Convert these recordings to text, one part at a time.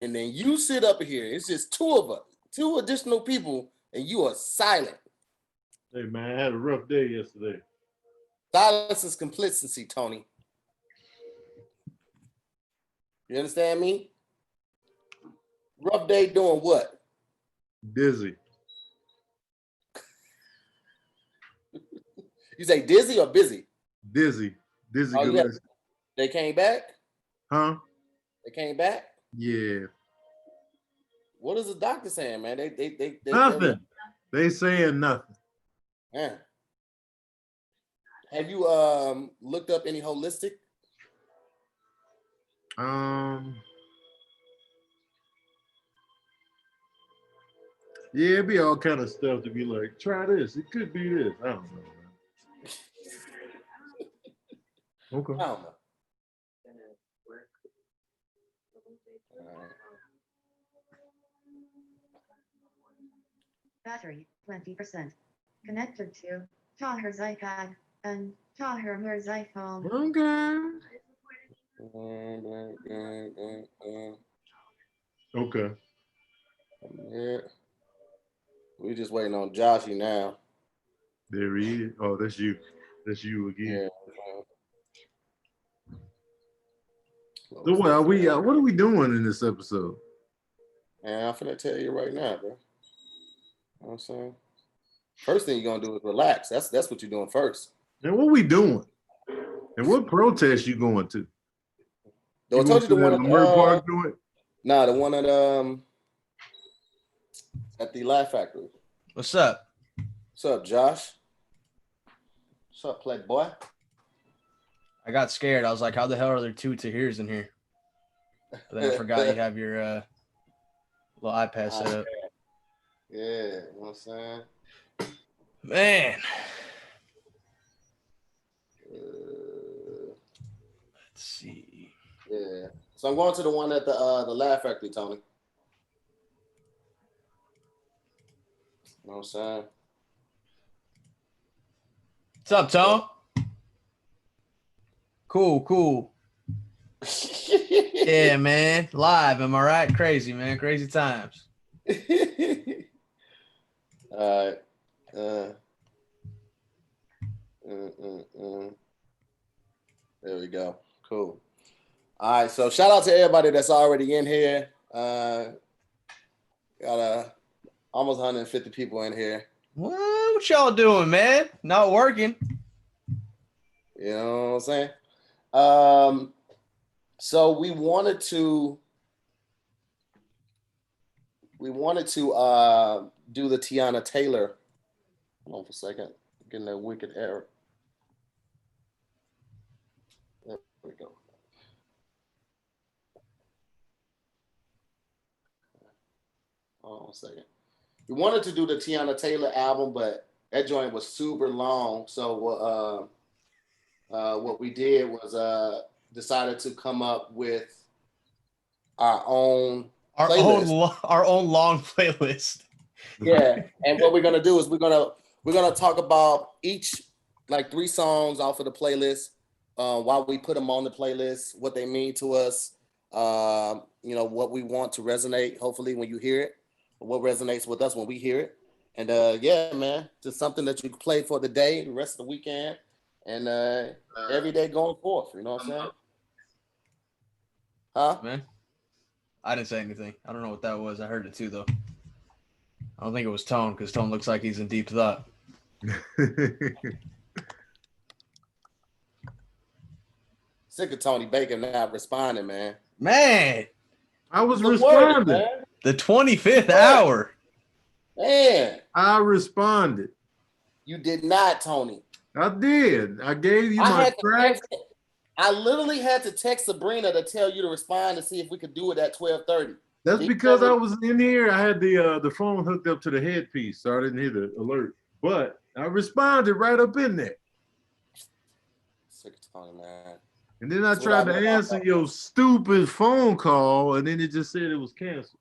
and then you sit up here. It's just two of us, two additional people, and you are silent. Hey man, I had a rough day yesterday. Silence is complicity, Tony. You understand me? Rough day doing what? Dizzy. You say dizzy or busy? Dizzy. Dizzy Oh, Gillespie. they came back? Huh? They came back? Yeah. What is the doctor saying, man? They Nothing. They saying nothing. Man. Have you looked up any holistic? Yeah, it'd be all kind of stuff to be like, try this. It could be this. I don't know, man. Okay. I don't know. Battery 20%. Connected to Tahir's iPad and Tahir's iPhone. Okay. Yeah. We just waiting on Joshy now. There he is. Oh, that's you. That's you again. Yeah. So what are we? What are we doing in this episode? And I'm finna tell you right now, bro. You know what I'm saying? First thing you're gonna do is relax. That's what you're doing first. And what we doing? And what protest you going to? I told you the one at Park doing? Nah, the one at the Laugh Factory. What's up? What's up, Josh? What's up, Playboy? I got scared. I was like, how the hell are there two Tahirs in here? But then I forgot you have your little iPad set up. Yeah, you know what I'm saying? Man. Let's see. Yeah. So I'm going to the one at the Laugh Factory, Tony. You know what I'm saying? What's up, Tone? Cool. Yeah, man. Live, am I right? Crazy, man. Crazy times. All right. There we go. Cool. All right. So shout out to everybody that's already in here. Got almost 150 people in here. What y'all doing, man? Not working. You know what I'm saying? So we wanted to do the Tiana Taylor. Hold on for a second. Getting that wicked error. There we go. Hold on a second. We wanted to do the Tiana Taylor album, but that joint was super long. So what we did was decided to come up with our own long playlist. Yeah, and what we're gonna do is we're gonna talk about each like 3 songs off of the playlist, why we put them on the playlist, what they mean to us, you know, what we want to resonate. Hopefully, when you hear it, what resonates with us when we hear it, and yeah, man, just something that you can play for the day, the rest of the weekend, and every day going forth. You know what I'm saying? Huh? Man, I didn't say anything. I don't know what that was. I heard it too, though. I don't think it was Tone, because Tone looks like he's in deep thought. Sick of Tony Baker not responding, man. Man, I was responding. Word, the 25th hour. Man, I responded. you did not, Tony. I did. I gave you my track. I literally had to text Sabrina to tell you to respond to see if we could do it at 12:30. That's because I was in here. I had the phone hooked up to the headpiece, so I didn't hear the alert. But I responded right up in there. Sick of Tony, man. And then I tried to answer your stupid phone call, and then it just said it was canceled.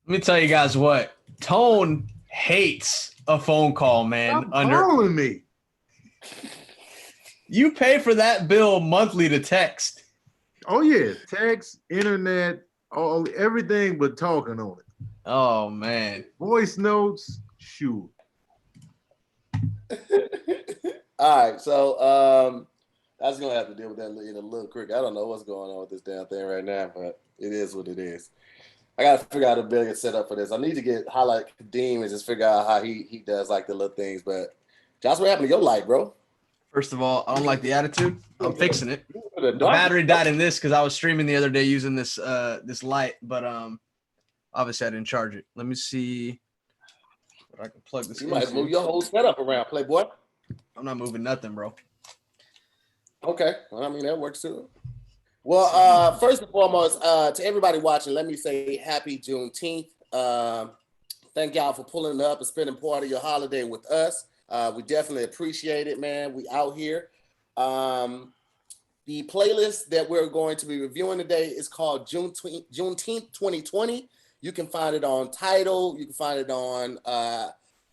Let me tell you guys what. Tone hates a phone call, man. Stop calling me. You pay for that bill monthly to text. Oh, yeah. Text, internet, everything but talking on it. Oh man. Voice notes, sure. All right, so I was gonna have to deal with that in a little quick. I don't know what's going on with this damn thing right now, but it is what it is. I gotta figure out a better set up for this. I need to highlight Kadeem and just figure out how he does like the little things. But Josh, what happened to your light, bro? First of all, I don't like the attitude. I'm fixing it. The battery died in this because I was streaming the other day using this this light, but obviously I didn't charge it. Let me see if I can plug this. You might move your whole setup around, Playboy. I'm not moving nothing, bro. Okay, well, I mean that works too. Well, first and foremost, to everybody watching, let me say Happy Juneteenth. Thank y'all for pulling up and spending part of your holiday with us. We definitely appreciate it, man. We out here. The playlist that we're going to be reviewing today is called Juneteenth 2020. You can find it on Tidal. You can find it on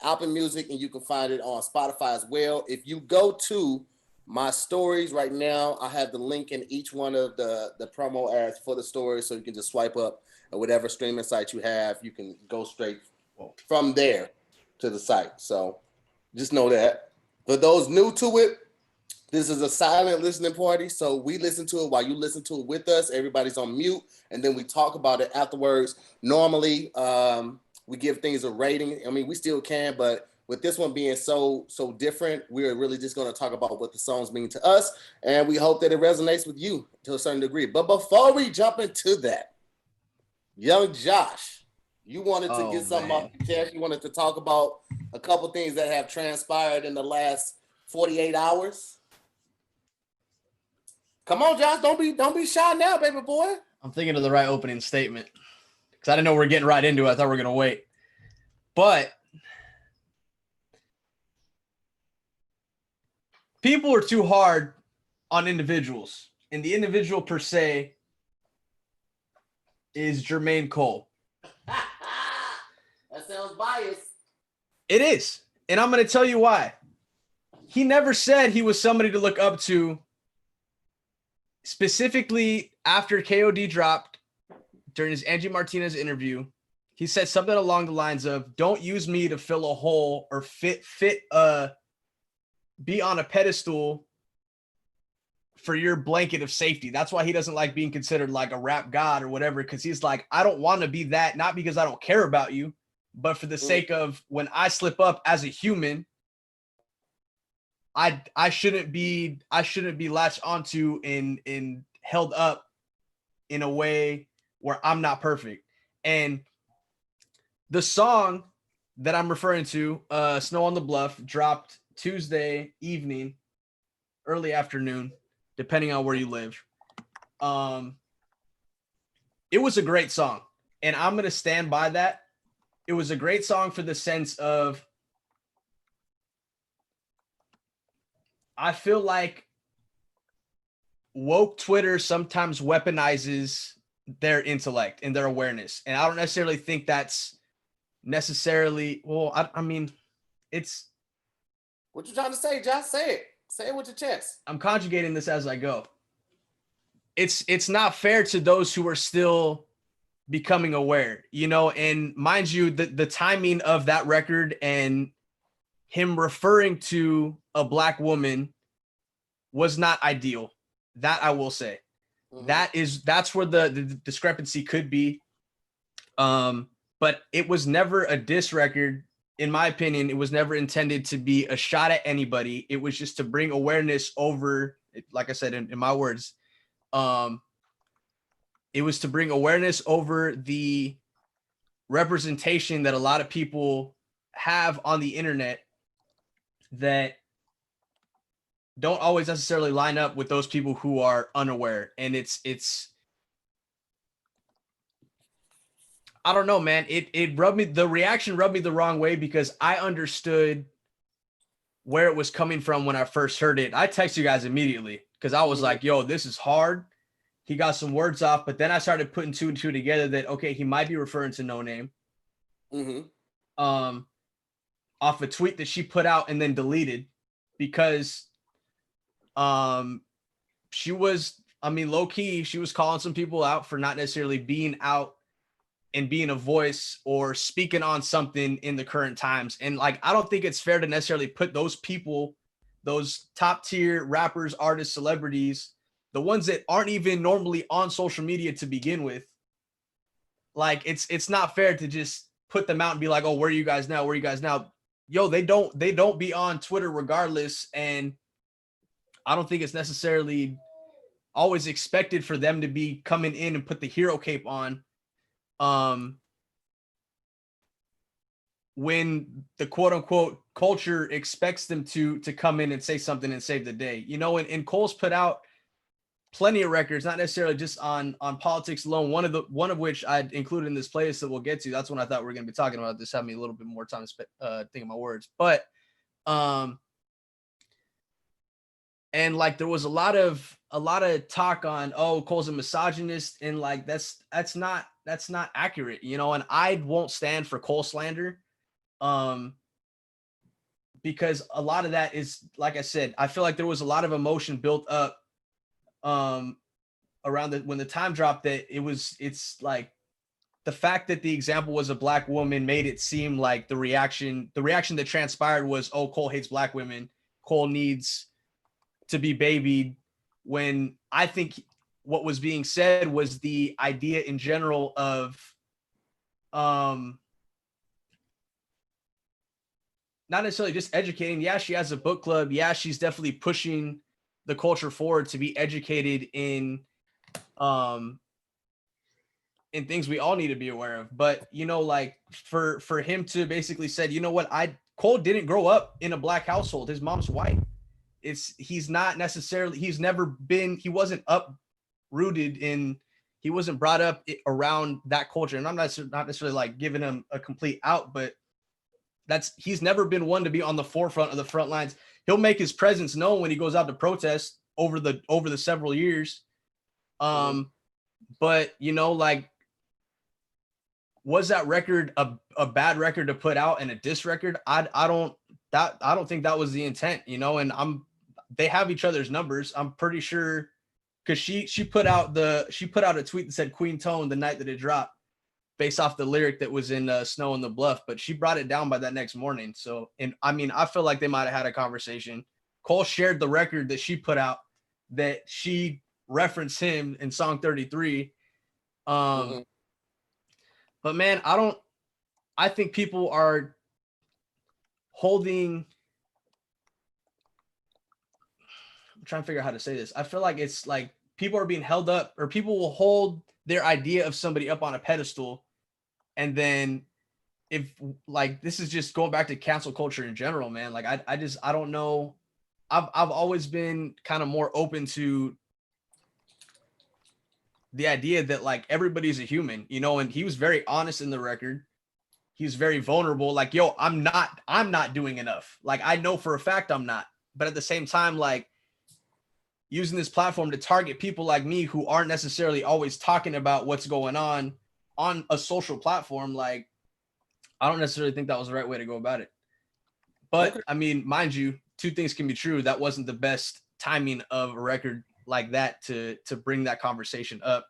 Apple Music, and you can find it on Spotify as well. If you go to my stories right now, I have the link in each one of the promo ads for the stories, so you can just swipe up at whatever streaming site you have. You can go straight from there to the site. So just know that. For those new to it, this is a silent listening party, so we listen to it while you listen to it with us. Everybody's on mute, and then we talk about it afterwards. Normally, we give things a rating. I mean, we still can, but with this one being so different, we're really just going to talk about what the songs mean to us, and we hope that it resonates with you to a certain degree. But before we jump into that, young Josh, you wanted to get something off your chest. You wanted to talk about a couple things that have transpired in the last 48 hours. Come on, Josh, don't be shy now, baby boy. I'm thinking of the right opening statement because I didn't know we were getting right into it. I thought we were going to wait. But people are too hard on individuals, and the individual per se is Jermaine Cole. That sounds biased. It is, and I'm going to tell you why. He never said he was somebody to look up to. Specifically, after KOD dropped during his Angie Martinez interview, he said something along the lines of, "Don't use me to fill a hole or be on a pedestal for your blanket of safety." That's why he doesn't like being considered like a rap god or whatever, because he's like, I don't want to be that, not because I don't care about you, but for the sake of when I slip up as a human, I shouldn't be latched onto and held up in a way where I'm not perfect. And the song that I'm referring to, Snow on the Bluff, dropped Tuesday evening, early afternoon, depending on where you live. It was a great song, and I'm going to stand by that. It was a great song for the sense of, I feel like woke Twitter sometimes weaponizes their intellect and their awareness. And I don't necessarily think that's necessarily, well, I mean, it's. What you trying to say, Josh? Say it. Say it with your chest. I'm conjugating this as I go. It's not fair to those who are still becoming aware, you know, and mind you, the timing of that record and him referring to a black woman was not ideal. That I will say. Mm-hmm. That's where the discrepancy could be. But it was never a diss record. In my opinion, it was never intended to be a shot at anybody. It was just to bring awareness over, like I said, in my words, it was to bring awareness over the representation that a lot of people have on the internet that don't always necessarily line up with those people who are unaware. And it's I don't know, man. The reaction rubbed me the wrong way because I understood where it was coming from when I first heard it. I texted you guys immediately because I was like, yo, this is hard. He got some words off, but then I started putting two and two together that, okay, he might be referring to No Name. Off a tweet that she put out and then deleted because she was I mean, low key, she was calling some people out for not necessarily being out and being a voice or speaking on something in the current times. And like, I don't think it's fair to necessarily put those people, those top tier rappers, artists, celebrities, the ones that aren't even normally on social media to begin with. Like, it's not fair to just put them out and be like, oh, where are you guys now? Where are you guys now? Yo, they don't be on Twitter regardless. And I don't think it's necessarily always expected for them to be coming in and put the hero cape on when the quote unquote culture expects them to come in and say something and save the day, you know. And Cole's put out plenty of records, not necessarily just on politics alone. One of which I included in this playlist that we'll get to. That's when I thought we were going to be talking about this. Have me a little bit more time to think of my words, but and like there was a lot of talk on, oh, Cole's a misogynist, and like that's not accurate, you know. And I won't stand for Cole slander, because a lot of that is, like I said, I feel like there was a lot of emotion built up around when the time dropped, that it's like the fact that the example was a black woman made it seem like the reaction that transpired was, oh, Cole hates black women, Cole needs to be babied, when I think what was being said was the idea in general of not necessarily just educating. Yeah, she has a book club. Yeah, she's definitely pushing the culture forward to be educated in things we all need to be aware of. But, you know, like for him to basically said, you know what, Cole didn't grow up in a black household. His mom's white. He's not necessarily, he wasn't uprooted in, he wasn't brought up around that culture. And I'm not necessarily like giving him a complete out, but he's never been one to be on the forefront of the front lines. He'll make his presence known when he goes out to protest over the several years. But, you know, like, was that record a bad record to put out and a diss record? I don't think that was the intent, you know. And they have each other's numbers, I'm pretty sure, because she put out a tweet that said Queen Tone the night that it dropped, based off the lyric that was in Snow on the Bluff, but she brought it down by that next morning. So, and I mean, I feel like they might have had a conversation. Cole shared the record that she put out, that she referenced him in song 33. But man, I think people are holding, I'm trying to figure out how to say this. I feel like it's like people are being held up, or people will hold their idea of somebody up on a pedestal. And then if, like, this is just going back to cancel culture in general, man. Like, I don't know. I've always been kind of more open to the idea that like everybody's a human, you know. And he was very honest in the record. He's very vulnerable. Like, yo, I'm not doing enough. Like, I know for a fact I'm not. But at the same time, like, using this platform to target people like me who aren't necessarily always talking about what's going on a social platform, like, I don't necessarily think that was the right way to go about it. But okay. I mean, mind you, two things can be true. That wasn't the best timing of a record like that to bring that conversation up.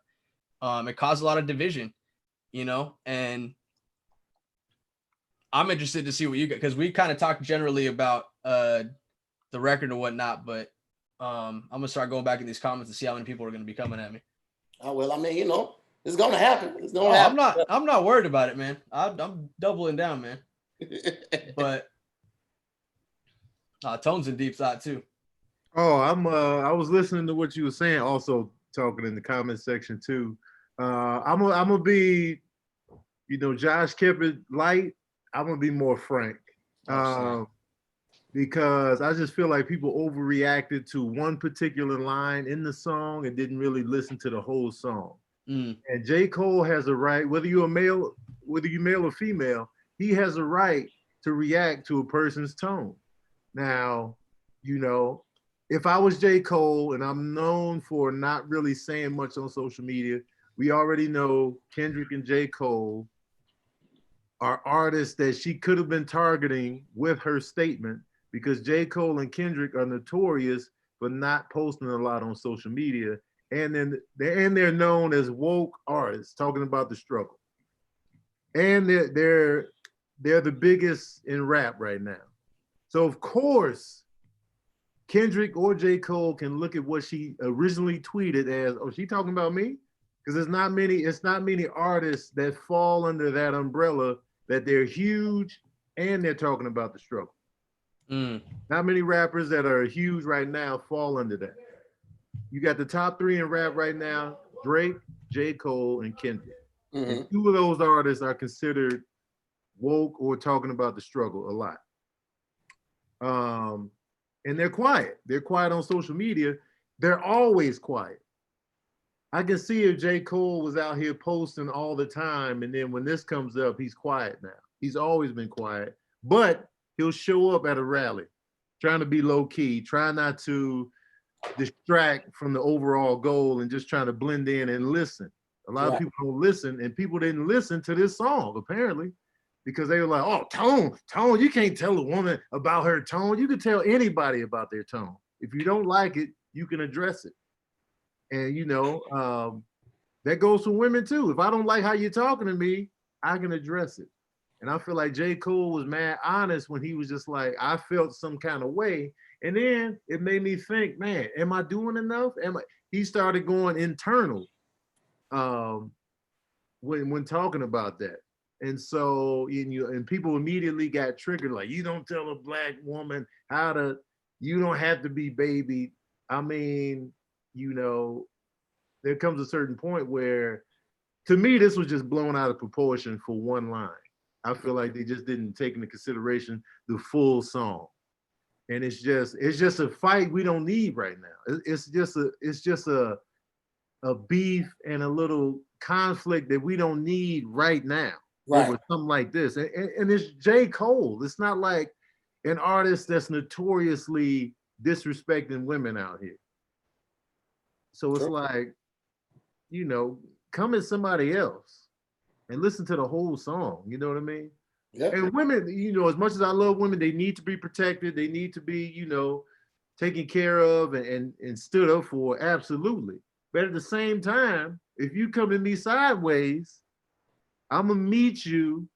It caused a lot of division, you know, and I'm interested to see what you get, because we kind of talked generally about the record and whatnot, but I'm gonna start going back in these comments to see how many people are gonna be coming at me. Oh, well, I mean, you know, it's gonna happen. It's gonna happen. I'm not worried about it, man. I'm doubling down, man. But Tone's in deep thought too. Oh, I was listening to what you were saying, also talking in the comment section too. I'm gonna be, you know, Josh kept it light. I'm gonna be more frank. Because I just feel like people overreacted to one particular line in the song and didn't really listen to the whole song. And J. Cole has a right, whether you're male or female, he has a right to react to a person's tone. Now, you know, if I was J. Cole, and I'm known for not really saying much on social media, we already know Kendrick and J. Cole are artists that she could have been targeting with her statement, because J. Cole and Kendrick are notorious for not posting a lot on social media. and they're known as woke artists talking about the struggle. And they're the biggest in rap right now. So of course, Kendrick or J. Cole can look at what she originally tweeted as, oh, she talking about me? Because it's not many artists that fall under that umbrella that they're huge and they're talking about the struggle. Not many rappers that are huge right now fall under that. You got the top 3 in rap right now: Drake, J. Cole, and Kendrick. And 2 of those artists are considered woke or talking about the struggle a lot. And they're quiet. They're quiet on social media. They're always quiet. I can see if J. Cole was out here posting all the time, and then when this comes up, he's quiet now. He's always been quiet, but he'll show up at a rally, trying to be low key, trying not to distract from the overall goal and just trying to blend in and listen. A lot of people don't listen, and people didn't listen to this song, apparently, because they were like, oh, tone, you can't tell a woman about her tone. You can tell anybody about their tone. If you don't like it, you can address it. And, that goes for women too. If I don't like how you're talking to me, I can address it. And I feel like J. Cole was mad honest when he was just like, I felt some kind of way. And then it made me think, man, am I doing enough? He started going internal when talking about that. And so, and people immediately got triggered, like, you don't tell a Black woman you don't have to be baby. I mean, there comes a certain point where, to me, this was just blown out of proportion for one line. I feel like they just didn't take into consideration the full song. And it's just a fight we don't need right now. It's just a beef and a little conflict that we don't need right now. Right. Over something like this. And it's J. Cole. It's not like an artist that's notoriously disrespecting women out here. So it's like, come at somebody else and listen to the whole song. You know what I mean? Yeah. And women, as much as I love women, they need to be protected. They need to be, taken care of and stood up for. Absolutely. But at the same time, if you come to me sideways, I'm gonna meet you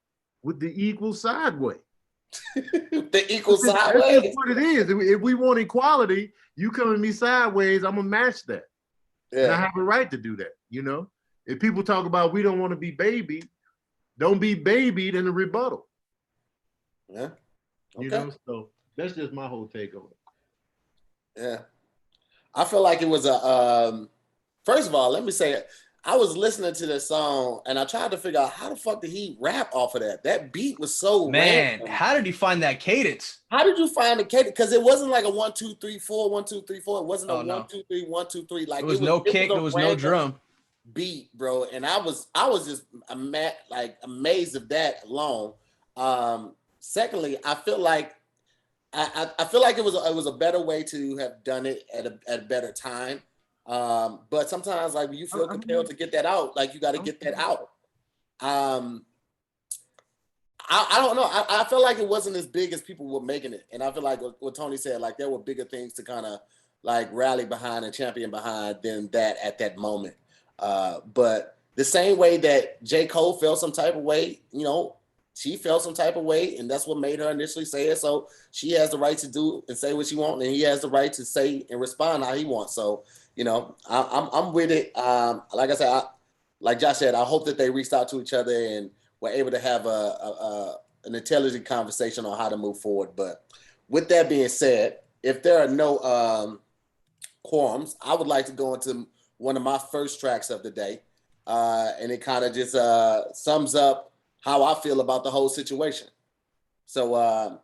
with the equal sideway. The equal sideways? That's what it is. If we want equality, you come to me sideways, I'm gonna match that. Yeah. And I have a right to do that, If people talk about we don't want to be baby, don't be babied in a rebuttal. Yeah. Okay. So that's just my whole take on it. Yeah. I feel like it was first of all, let me say, I was listening to this song and I tried to figure out how the fuck did he rap off of that? That beat was so random. How did he find that cadence? How did you find the cadence? Because it wasn't like a 1, 2, 3, 4, 1, 2, 3, 4. It wasn't 1, 2, 3, 1, 2, 3. Like it was no kick, there was no drum beat, bro. And I was just amazed of that alone. Secondly, I feel like it was a better way to have done it at a better time. But sometimes, like, when you feel compelled to get that out, like, you got to get that out. I don't know. I feel like it wasn't as big as people were making it. And I feel like what Tony said, like, there were bigger things to kind of, like, rally behind and champion behind than that at that moment. But the same way that J. Cole felt some type of way, she felt some type of way, and that's what made her initially say it. So she has the right to do and say what she wants, and he has the right to say and respond how he wants. So, I'm with it. Like I said, like Josh said, I hope that they reached out to each other and were able to have an intelligent conversation on how to move forward. But with that being said, if there are no quorums, I would like to go into one of my first tracks of the day, and it kind of just sums up how I feel about the whole situation. So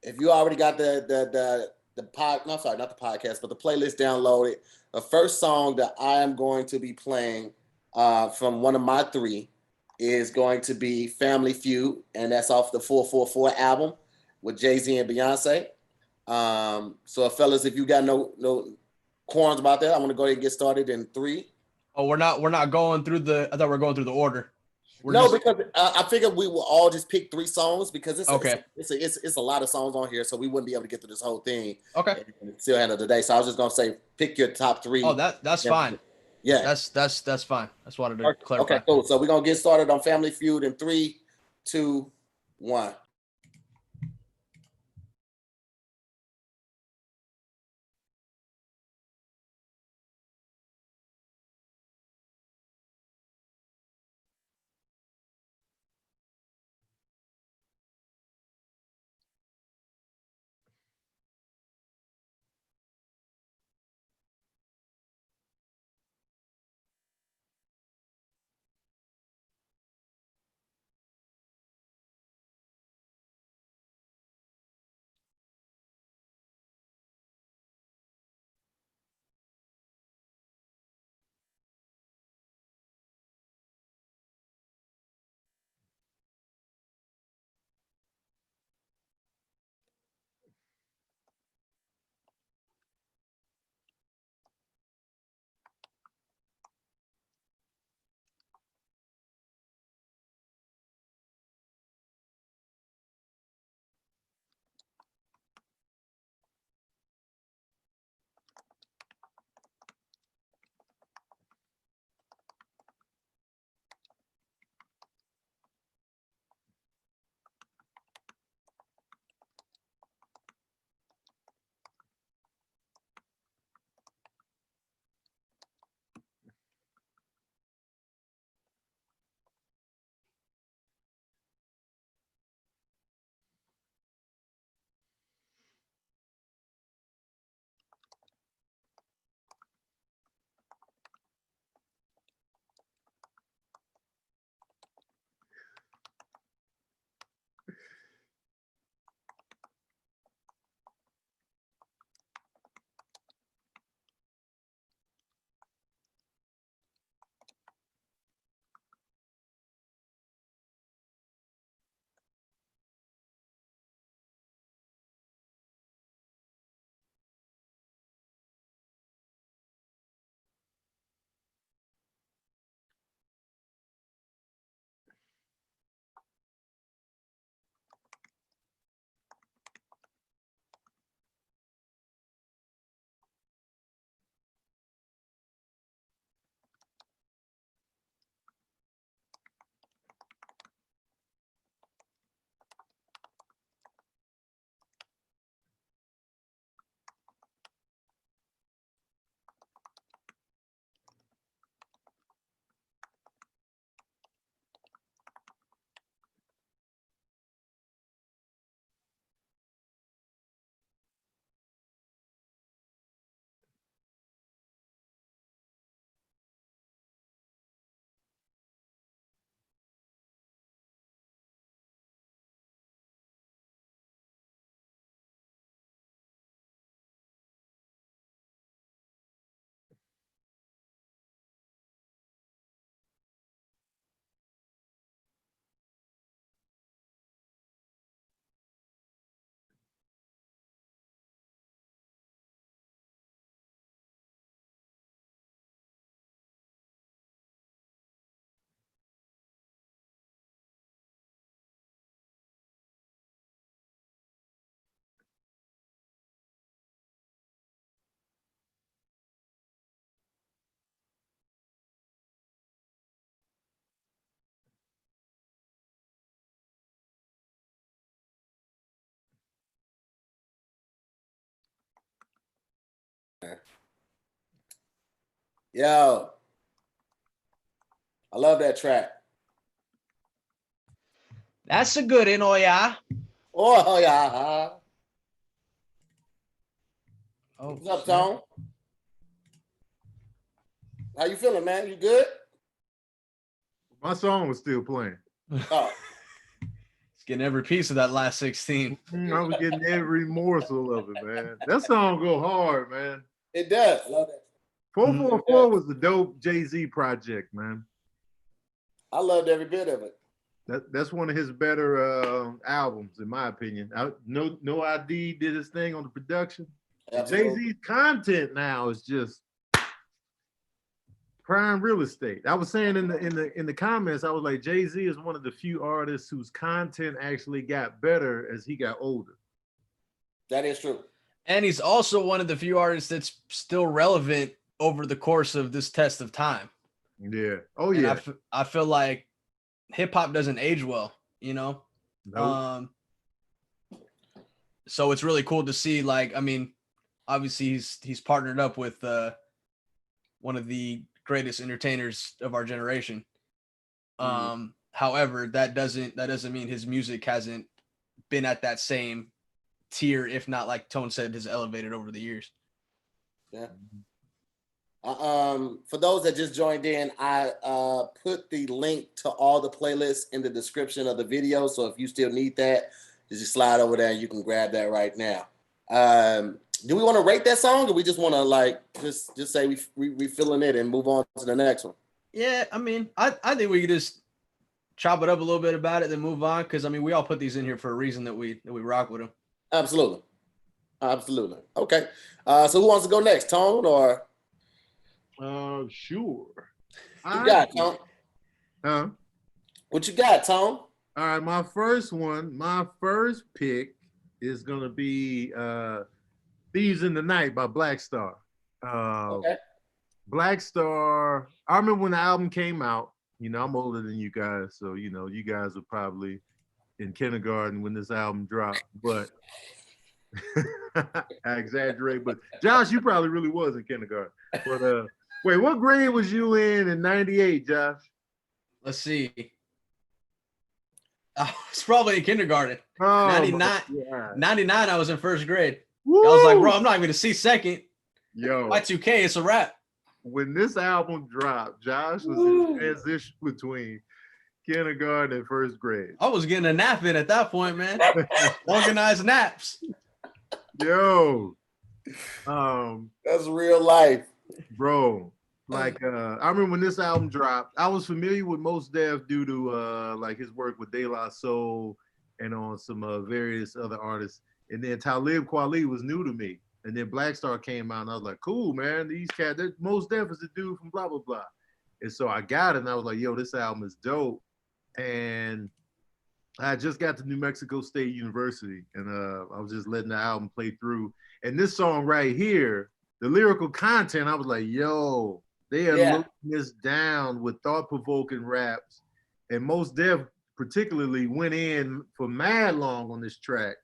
if you already got the podcast, but the playlist downloaded, the first song that I am going to be playing from one of my 3 is going to be Family Feud, and that's off the 444 album with Jay-Z and Beyonce. So fellas, if you got no quorums about that, I'm gonna go ahead and get started in 3. Oh, we're not going through I thought we're going through the order. Because I figured we will all just pick 3 songs because it's a lot of songs on here, so we wouldn't be able to get through this whole thing. Okay. And still handle the day. So I was just gonna say, pick your top 3. Oh, that's fine. Yeah. That's fine. That's wanted to clarify. Okay, cool. So we're gonna get started on Family Feud in 3, 2, 1. Yo, I love that track. That's a good one, oh yeah. Oh yeah. Oh, What's up, Tone? How you feeling, man? You good? My song was still playing. Oh, It's getting every piece of that last 16. I was getting every morsel of it, man. That song go hard, man. it does. I love that. 444 was the dope Jay-Z project, man. I loved every bit of it. That's one of his better albums, in my opinion. No ID did his thing on the production. Jay-Z's content now is just prime real estate. I was saying in the comments, I was like, Jay-Z is one of the few artists whose content actually got better as he got older. That is true. And he's also one of the few artists that's still relevant over the course of this test of time. Yeah. Oh And yeah. I feel like hip hop doesn't age well, you know? Nope. So it's really cool to see, like, I mean, obviously he's partnered up with one of the greatest entertainers of our generation. However, that doesn't mean his music hasn't been at that same tier, if not, like Tone said, has elevated over the years. Yeah. For those that just joined in, I put the link to all the playlists in the description of the video. So if you still need that, just slide over there and you can grab that right now. Do we want to rate that song, or we just want to like just say we feeling it and move on to the next one? Yeah, I mean, I think we could just chop it up a little bit about it, then move on. Because I mean, we all put these in here for a reason that we rock with them. Absolutely. Okay. So who wants to go next, Tone or? Sure. What you got, Tone? Huh? What you got, Tone? All right, my first pick is gonna be "Thieves in the Night" by Black Star. Okay. Black Star. I remember when the album came out. You know, I'm older than you guys, so you know, you guys were probably in kindergarten when this album dropped. But I exaggerate. But Josh, you probably really was in kindergarten. But wait, what grade was you in '98, Josh? Let's see. I was probably in kindergarten. Oh, 99, 99, I was in first grade. Woo! I was like, bro, I'm not even going to see second. Yo, Y2K, it's a wrap. when this album dropped, Josh was in transition between kindergarten and first grade. I was getting a nap in at that point, man. Organized naps. Yo, That's real life, bro. Like I remember when this album dropped, I was familiar with Mos Def due to like his work with De La Soul and on some various other artists. And then Talib Kweli was new to me. And then Black Star came out, and I was like, cool, man. These cats, Mos Def is the dude from blah blah blah. And so I got it, and I was like, yo, this album is dope. And I just got to New Mexico State University, and I was just letting the album play through. And this song right here, the lyrical content, I was like, yo, they are looking this down with thought-provoking raps. And Mos Def particularly went in for mad long on this track.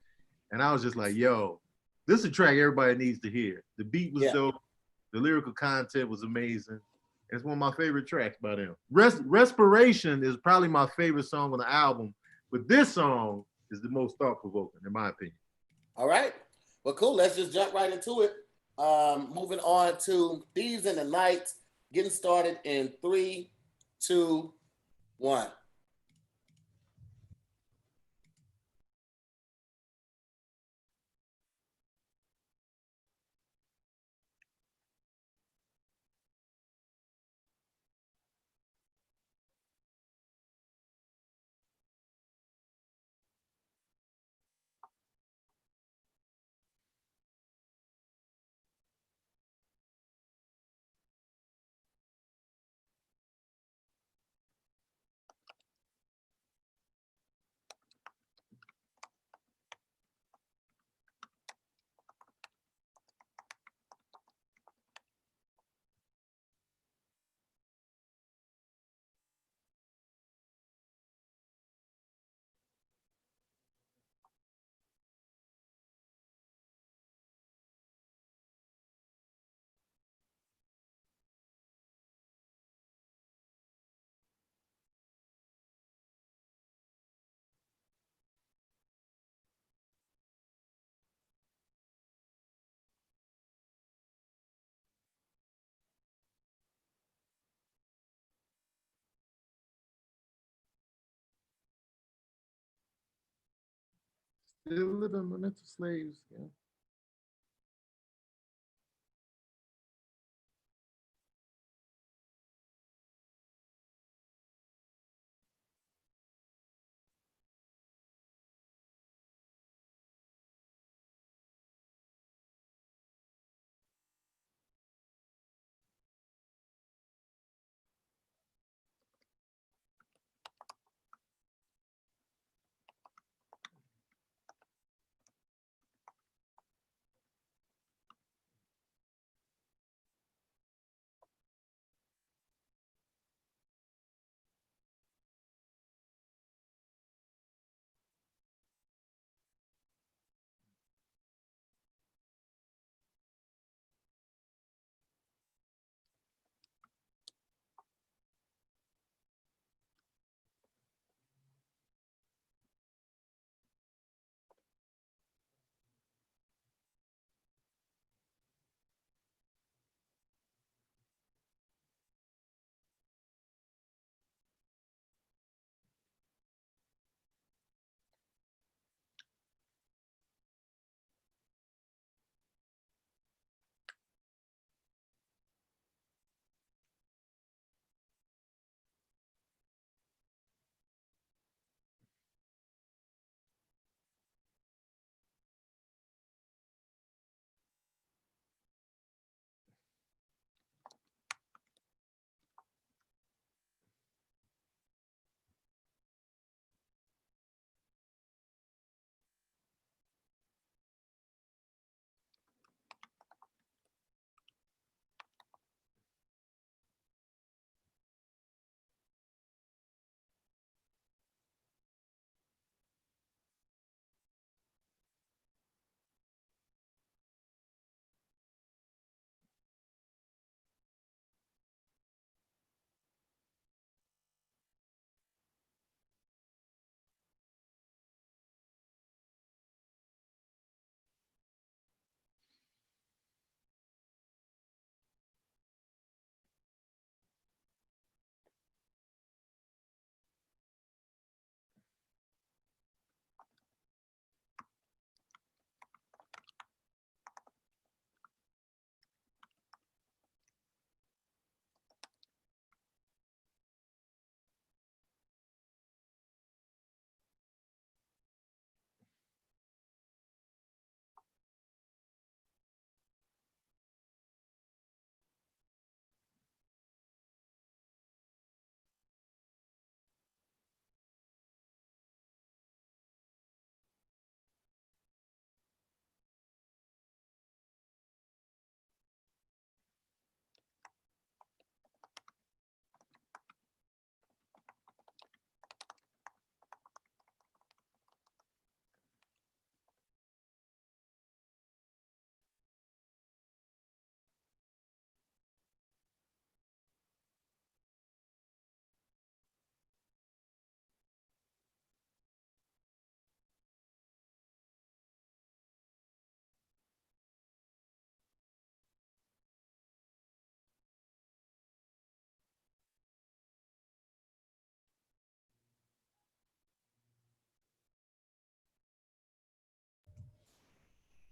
And I was just like, yo, this is a track everybody needs to hear. The beat was dope. The lyrical content was amazing. It's one of my favorite tracks by them. Respiration is probably my favorite song on the album, but this song is the most thought-provoking, in my opinion. All right. Well, cool. Let's just jump right into it. Moving on to Thieves in the Night. Getting started in 3, 2, 1. Still living with mental slaves. Yeah.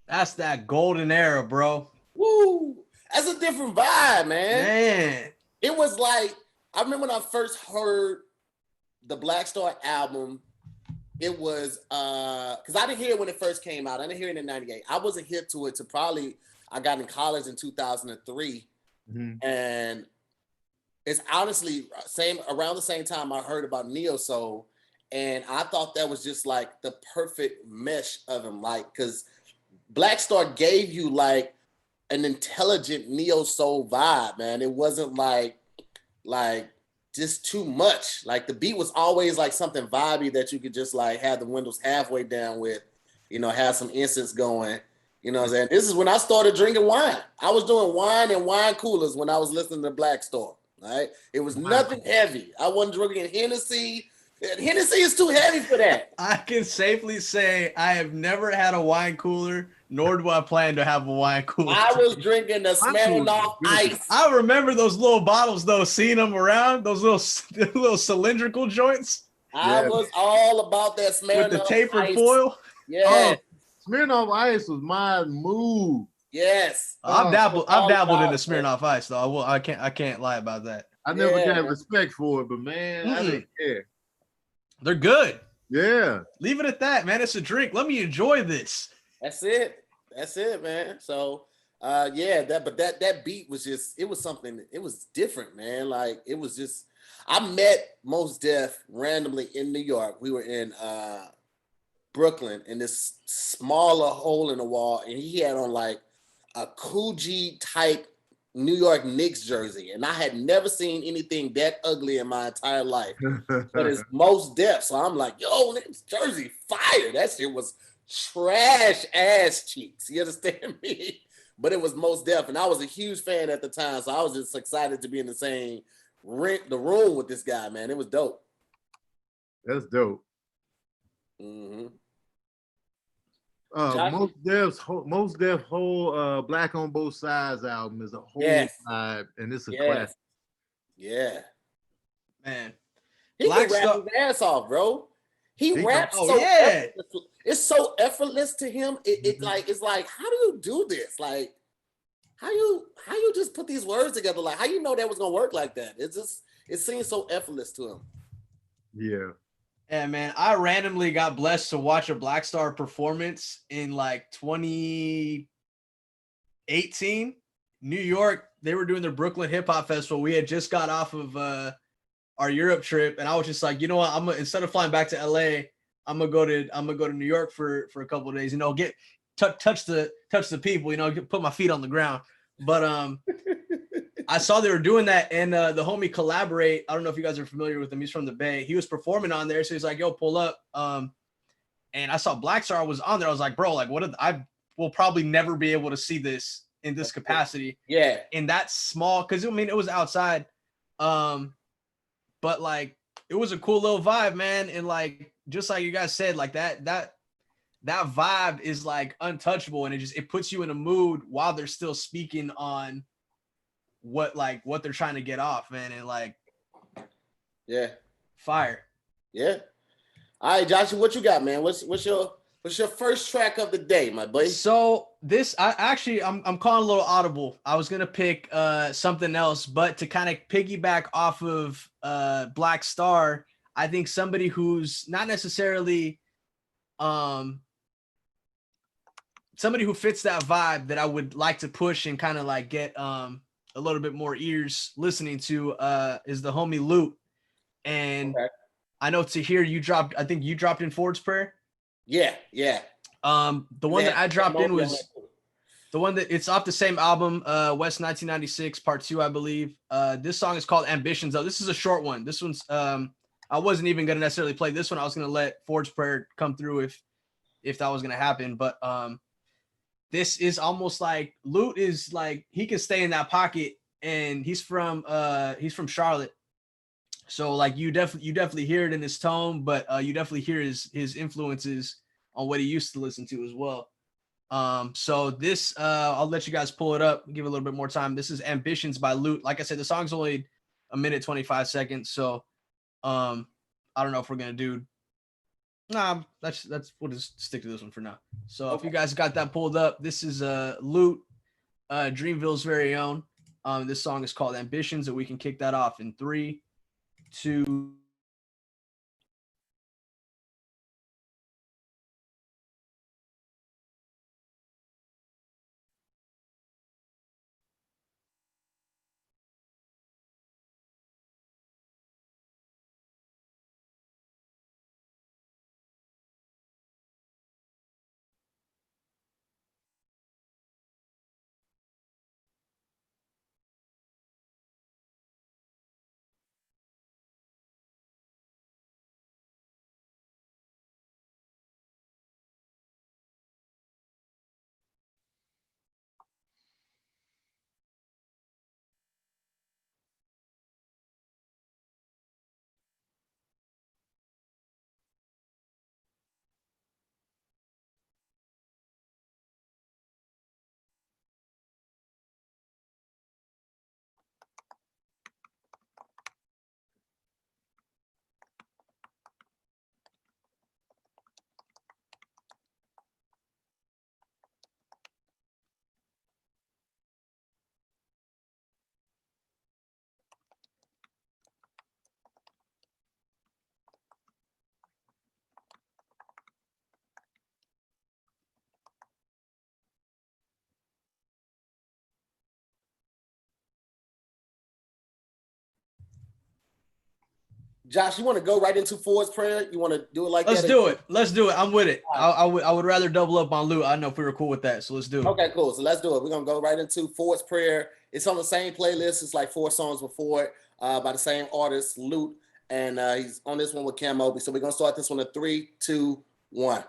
That's that golden era, bro. Woo! That's a different vibe, man. Man. It was like, I remember when I first heard the Black Star album, it was because I didn't hear it when it first came out. I didn't hear it in '98. I wasn't hip to it to probably I got in college in 2003. And it's honestly around the same time I heard about Neo Soul. And I thought that was just like the perfect mesh of him. Like, because Black Star gave you like an intelligent Neo Soul vibe, man. It wasn't like just too much. Like the beat was always like something vibey that you could just like have the windows halfway down with, have some incense going. You know what I'm saying? This is when I started drinking wine. I was doing wine and wine coolers when I was listening to Black Star. Right? It was nothing heavy. I wasn't drinking Hennessy. Hennessy is too heavy for that. I can safely say I have never had a wine cooler, nor do I plan to have a wine cooler. I was drinking the Smirnoff Ice. I remember those little bottles, though, seeing them around, those little cylindrical joints. I was all about that Smirnoff with the tapered Ice. foil. Yeah. Oh, Smirnoff Ice was my move. Yes. I've dabbled in the Smirnoff Ice, though. I can't lie about that. I never got respect for it, but man, I didn't care. They're good. Yeah. Leave it at that, man. It's a drink. Let me enjoy this. That's it, man. So that beat was just, it was something, it was different, man. Like it was just, I met Mos Def randomly in New York. We were in Brooklyn in this smaller hole in the wall, and he had on like a Coogee type New York Knicks jersey, and I had never seen anything that ugly in my entire life. But it's Mos Def, so I'm like, yo, this jersey fire. That shit was trash ass cheeks. You understand me? But it was Mos Def, and I was a huge fan at the time, so I was just excited to be in the room with this guy, man. It was dope. That's dope. Mm-hmm. Mos Def whole Black on Both Sides album is a whole vibe, and it's a classic. Yeah, man. He can rap his ass off, bro. He raps effortless. It's so effortless to him. It's like, how do you do this? Like, how you just put these words together? Like, how you know that was gonna work like that? It seems so effortless to him. Yeah. Yeah, man, I randomly got blessed to watch a Black Star performance in like 2018, New York. They were doing their Brooklyn Hip Hop Festival. We had just got off of our Europe trip, and I was just like, you know what? Instead of flying back to LA, I'm gonna go to New York for a couple of days. Get touch the people. Put my feet on the ground. But I saw they were doing that, and the homie Collaborate, I don't know if you guys are familiar with him. He's from the Bay. He was performing on there, so he's like, yo, pull up. And I saw Black Star was on there. I was like, bro, like, I will probably never be able to see this in this capacity. Yeah. In that small, because, it was outside. But, like, it was a cool little vibe, man. And, like, just like you guys said, like, that vibe is, like, untouchable. And it puts you in a mood while they're still speaking on what they're trying to get off, man. And like, fire. Yeah. All right, Joshua, what you got, man? What's your first track of the day, my boy? So this, I'm calling a little audible. I was gonna pick something else, but to kind of piggyback off of Black Star, I think somebody who's not necessarily somebody who fits that vibe that I would like to push and kind of like get a little bit more ears listening to is the homie Loot. And I know Tahir, I think you dropped in Ford's Prayer. Yeah. The one that I dropped in was the one that it's off the same album, West 1996 Part 2, I believe. This song is called Ambitions, though. This is a short one. This one's I wasn't even gonna necessarily play this one. I was gonna let Ford's Prayer come through if that was gonna happen. But this is almost like Loot is like he can stay in that pocket, and he's from Charlotte. So like you definitely hear it in his tone, but you definitely hear his influences on what he used to listen to as well. So this I'll let you guys pull it up, give it a little bit more time. This is Ambitions by Loot. Like I said, the song's only a minute 25 seconds, so I don't know if we're gonna do Nah, we'll just stick to this one for now. So if Okay. you guys got that pulled up, this is Loot, Dreamville's very own. This song is called Ambitions, and we can kick that off in 3, 2. Josh, you want to go right into Ford's prayer? You want to do it like Let's that? do it. Let's do it. I'm with it. All right. I would rather double up on Loot. I don't know if we were cool with that, so let's do it. Okay, cool. So let's do it. We're gonna go right into Ford's prayer. It's on the same playlist. It's like 4 songs before it, by the same artist, Lute, and he's on this one with Cam Obi. So we're gonna start this one in 3, 2, 1.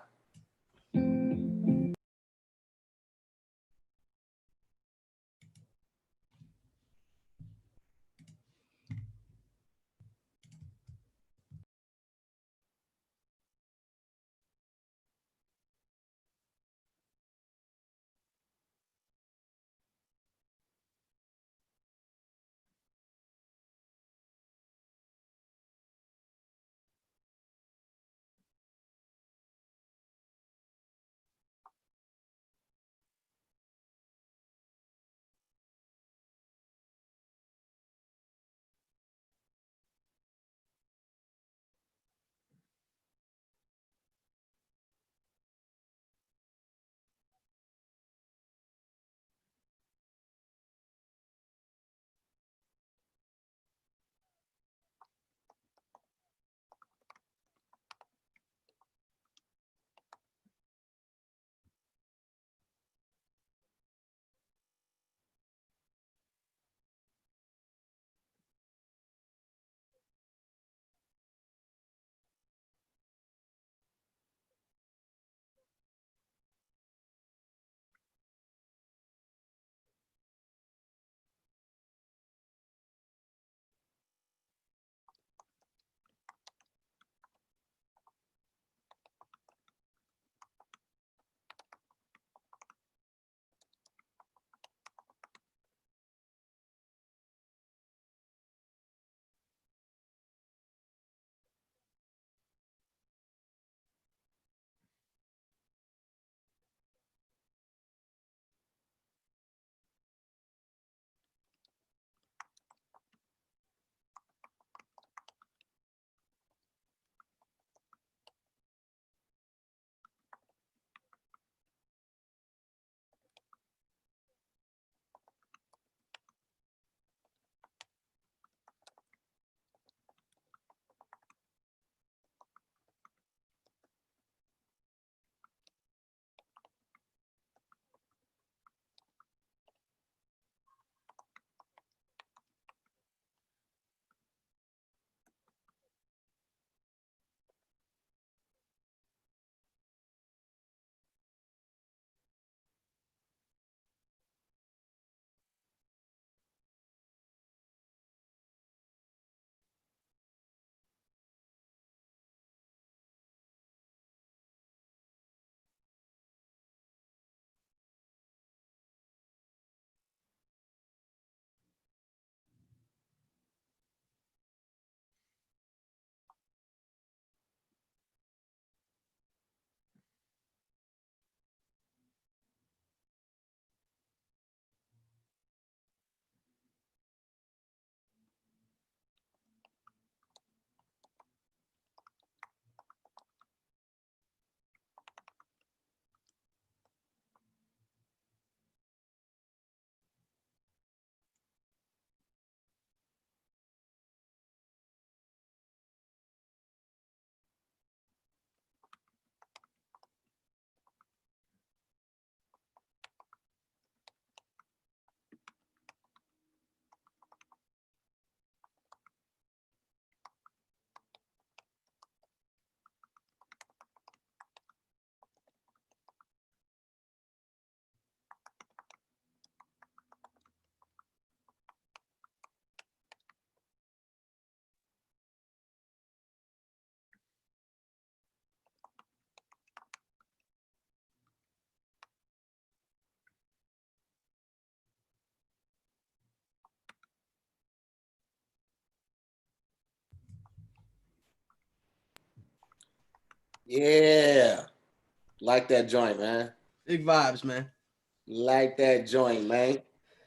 Yeah. Like that joint, man. Big vibes, man. Like that joint, man.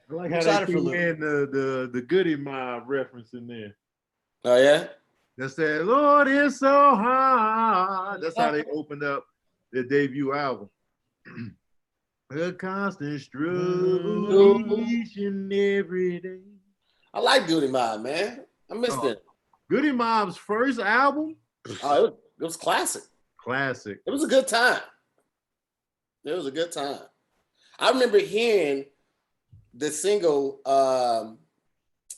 I like I'm how excited they for threw Luke. in the Goody Mob reference in there. Oh yeah? That's that Lord is so hard. That's how they opened up their debut album. A constant struggle each and every day. I like Duty Mob, man. I missed it. Goody Mob's first album, Oh, it was classic. classic. It was a good time. It was a good time. I remember hearing the single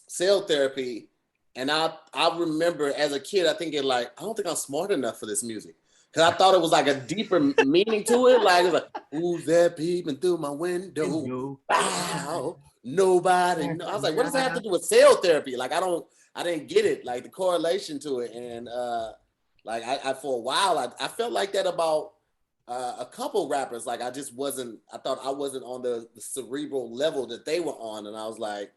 Cell Therapy, and I remember as a kid, I thinking like, I don't think I'm smart enough for this music. Because I thought it was like a deeper meaning to it. Like, it was like, who's that peeping through my window? Wow, nobody knows. I was like, what does that have to do with cell therapy? Like, I didn't get it, like the correlation to it. And like I for a while, I felt like that about a couple rappers. Like I thought I wasn't on the cerebral level that they were on. And I was like,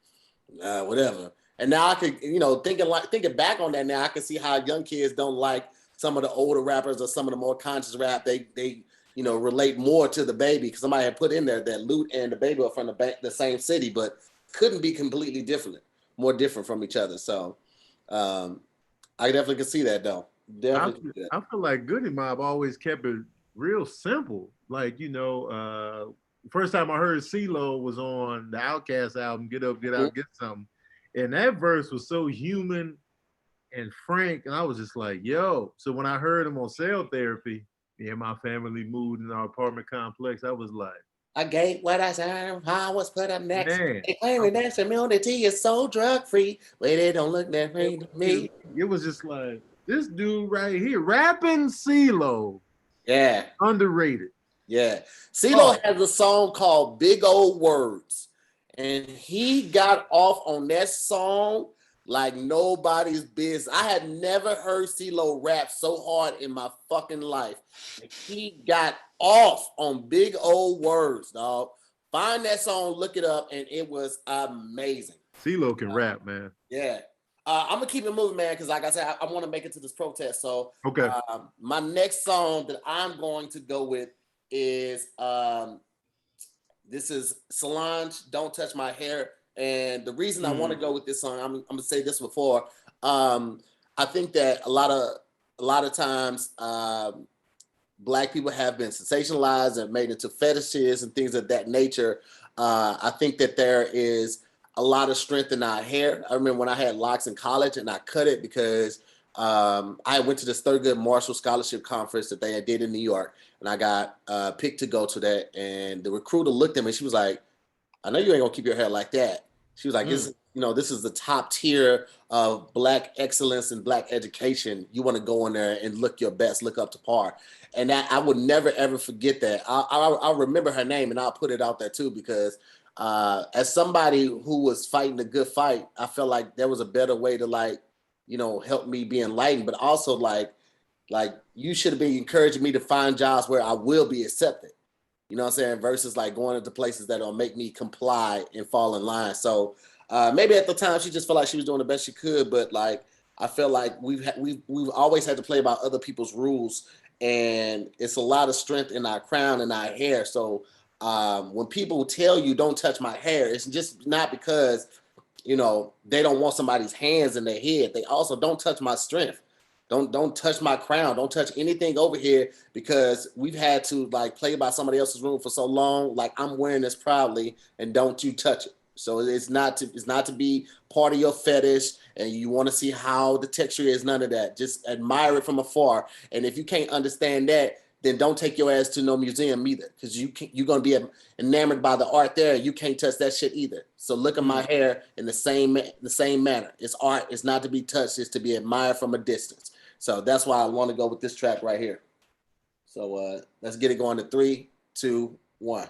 whatever. And now I could, thinking back on that now, I can see how young kids don't like some of the older rappers or some of the more conscious rap. They relate more to the Baby, because somebody had put in there that Lute and the Baby are from the same city, but couldn't be completely more different from each other. So I definitely can see that though. I feel like Goody Mob always kept it real simple. Like, first time I heard CeeLo was on the Outkast album, Get Up, Get Out, Get Something. And that verse was so human and frank. And I was just like, yo. So when I heard him on Cell Therapy, me and my family moved in our apartment complex, I was like, I gave what I said, I was put up next. man, They claiming that immunity is so drug free, but they don't look that way to me. It was just like, this dude right here, rapping CeeLo. Yeah. Underrated. Yeah. CeeLo has a song called Big Old Words, and he got off on that song like nobody's business. I had never heard CeeLo rap so hard in my fucking life. He got off on Big Old Words, dog. Find that song, look it up, and it was amazing. CeeLo can rap, man. Yeah. I'm gonna keep it moving, man, because like I said, I want to make it to this protest. So okay. My next song that I'm going to go with is this is Solange, Don't Touch My Hair. And the reason I want to go with this song, I'm gonna say this before. I think that a lot of times Black people have been sensationalized and made into fetishes and things of that nature. I think that there is a lot of strength in our hair. I remember when I had locks in college and I cut it because I went to this Thurgood Marshall Scholarship Conference that they did in New York, and I got picked to go to that. And the recruiter looked at me and she was like, I know you ain't gonna keep your hair like that. She was like, this is the top tier of Black excellence and Black education. You want to go in there and look your best, look up to par. And that I would never, ever forget that. I'll remember her name, and I'll put it out there too, because as somebody who was fighting a good fight, I felt like there was a better way to help me be enlightened, but also like you should have been encouraging me to find jobs where I will be accepted. You know what I'm saying? Versus like going into places that'll make me comply and fall in line. So maybe at the time she just felt like she was doing the best she could, but like I feel like we've always had to play by other people's rules, and it's a lot of strength in our crown and our hair. So when people tell you don't touch my hair, it's just not because they don't want somebody's hands in their head. They also don't touch my strength. Don't touch my crown. Don't touch anything over here, because we've had to like play by somebody else's rule for so long. Like, I'm wearing this proudly, and don't you touch it. So it's not to be part of your fetish, and you want to see how the texture is. None of that. Just admire it from afar. And if you can't understand that, then don't take your ass to no museum either, because you're gonna be enamored by the art there. You can't touch that shit either. So look at my hair in the same manner. It's art. It's not to be touched. It's to be admired from a distance. So that's why I want to go with this track right here. So let's get it going to 3, 2, 1.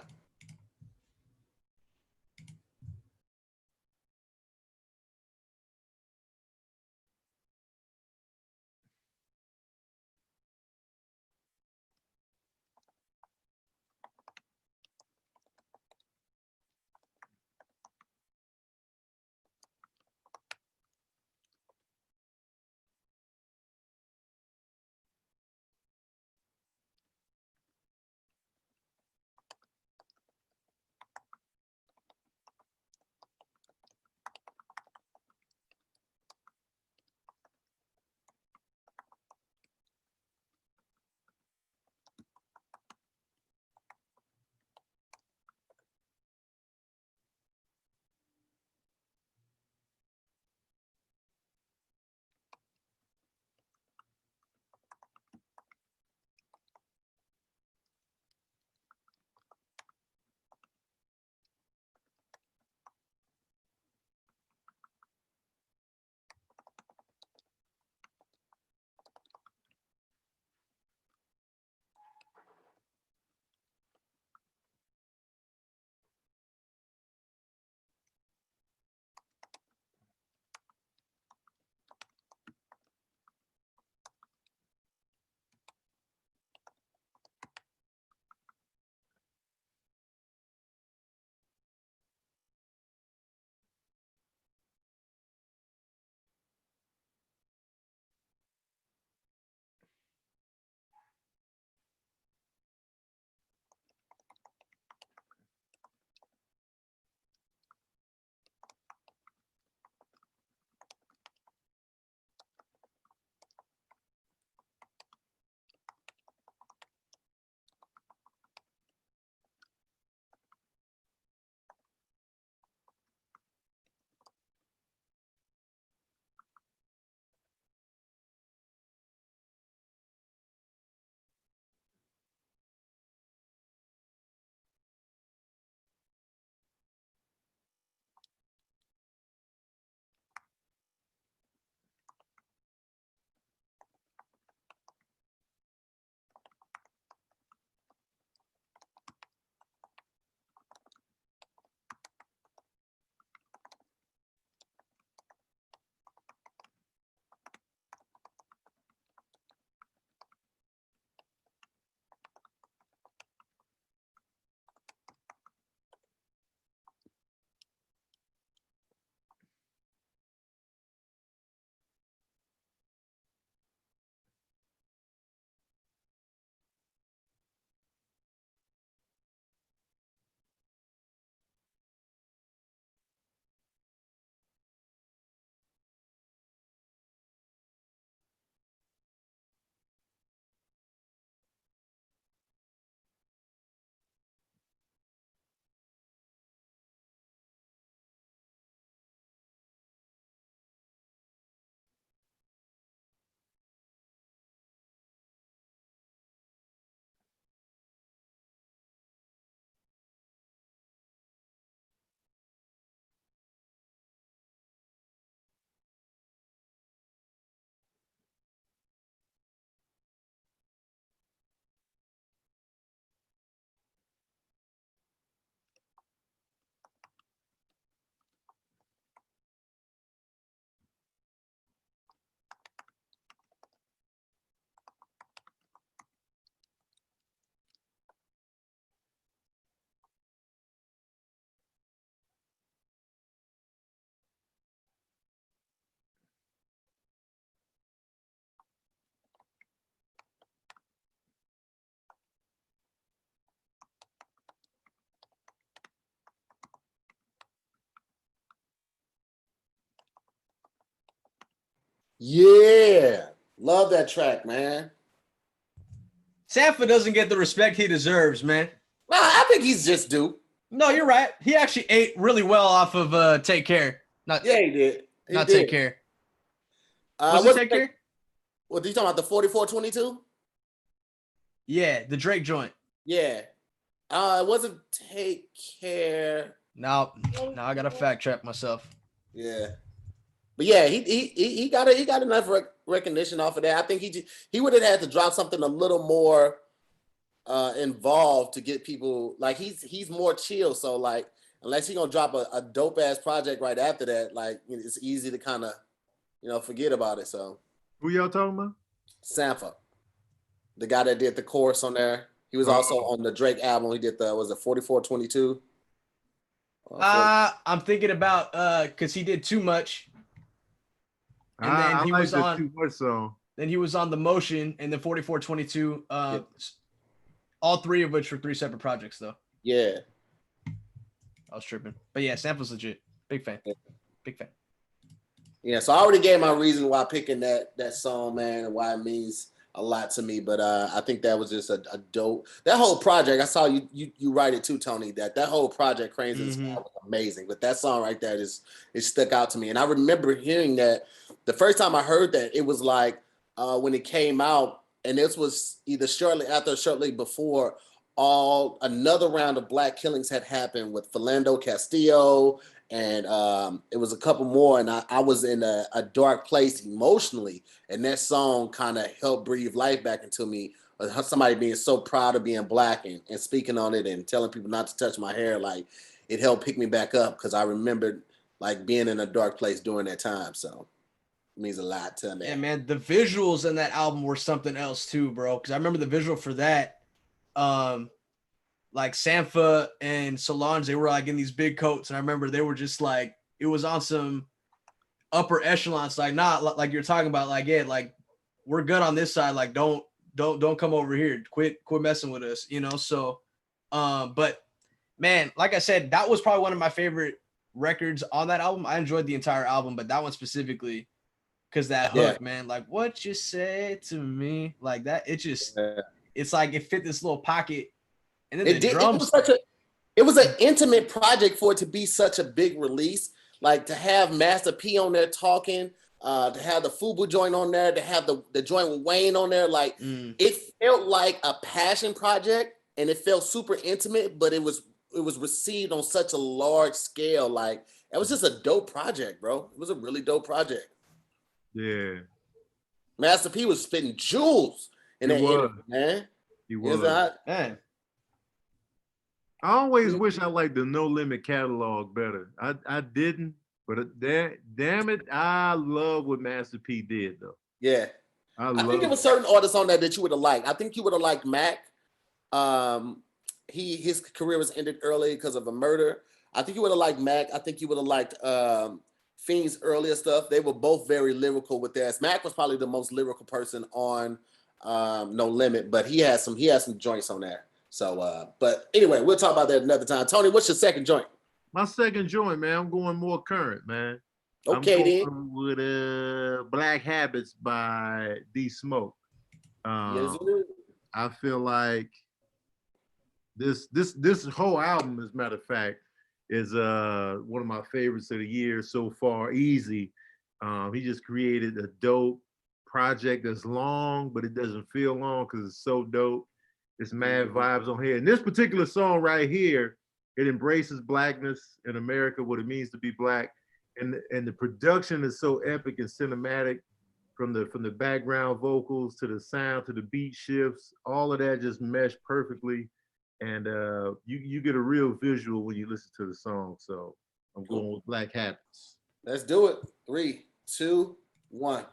Yeah, love that track, man. Sampha doesn't get the respect he deserves, man. Well, I think he's just due. No, you're right. He actually ate really well off of Take Care. Yeah, he did. He Not did. Take Care. Was it Take Care? What are you talking about? The 4422? Yeah, the Drake joint. Yeah. It wasn't Take Care. Now I gotta fact check myself. Yeah. But yeah, he got enough recognition off of that. I think he would have had to drop something a little more involved to get people like he's more chill. So like unless he's gonna drop a dope ass project right after that, like it's easy to kind of forget about it. So Who y'all talking about? Sampha, the guy that did the chorus on there. He was also on the Drake album. He did was it 4422? I'm thinking about because he did Too Much. And then he was on Too Much song. Then he was on The Motion and then 4422. Yeah. All three of which were 3 separate projects though. Yeah. I was tripping. But yeah, Sampha's legit. Big fan. Yeah. Big fan. Yeah, so I already gave my reason why picking that song, man, and why it means a lot to me. But I think that was just a dope. That whole project, I saw you write it too, Tony. That whole project, Cranes in the Sky, was amazing. But that song right there it stuck out to me. And I remember hearing that the first time I heard that, it was like when it came out, and this was either shortly after or shortly before another round of black killings had happened with Philando Castillo. And it was a couple more, and I was in a dark place emotionally, and that song kind of helped breathe life back into me. Somebody being so proud of being black and speaking on it and telling people not to touch my hair, like it helped pick me back up because I remembered like being in a dark place during that time. So it means a lot to me. Yeah, man, the visuals in that album were something else too, bro. Because I remember the visual for that. Like Sampha and Solange, they were like in these big coats, and I remember they were just like it was on some upper echelons, like not like you're talking about, like yeah, like we're good on this side, like don't come over here, quit messing with us, So, but man, like I said, that was probably one of my favorite records on that album. I enjoyed the entire album, but that one specifically because that hook, man, like what you say to me, like that, it's like it fit this little pocket. And then drums. It was an intimate project for it to be such a big release. Like to have Master P on there talking, to have the Fubu joint on there, to have the joint with Wayne on there. Like it felt like a passion project, and it felt super intimate, but it was received on such a large scale. Like it was just a dope project, bro. It was a really dope project. Yeah. Master P was spitting jewels in that interview, man. He was. Man. I always wish I liked the No Limit catalog better. I didn't, but damn it, I love what Master P did though. Yeah, I think there was certain artists on there that you would have liked. I think you would have liked Mac. His career was ended early because of a murder. I think you would have liked Mac. I think you would have liked Fiend's earlier stuff. They were both very lyrical with theirs. Mac was probably the most lyrical person on No Limit, but he had some joints on there. So, but anyway, we'll talk about that another time. Tony, what's your second joint? My second joint, man, I'm going more current, man. Okay, I'm going with Black Habits by D Smoke. Yes, I feel like this whole album, as a matter of fact, is one of my favorites of the year so far. Easy. He just created a dope project that's long, but it doesn't feel long because it's so dope. It's mad vibes on here. And this particular song right here, it embraces blackness in America, what it means to be black. And the production is so epic and cinematic, from the background vocals to the sound to the beat shifts. All of that just mesh perfectly. And you get a real visual when you listen to the song. So I'm going with Black Habits. Let's do it. 3, 2, 1.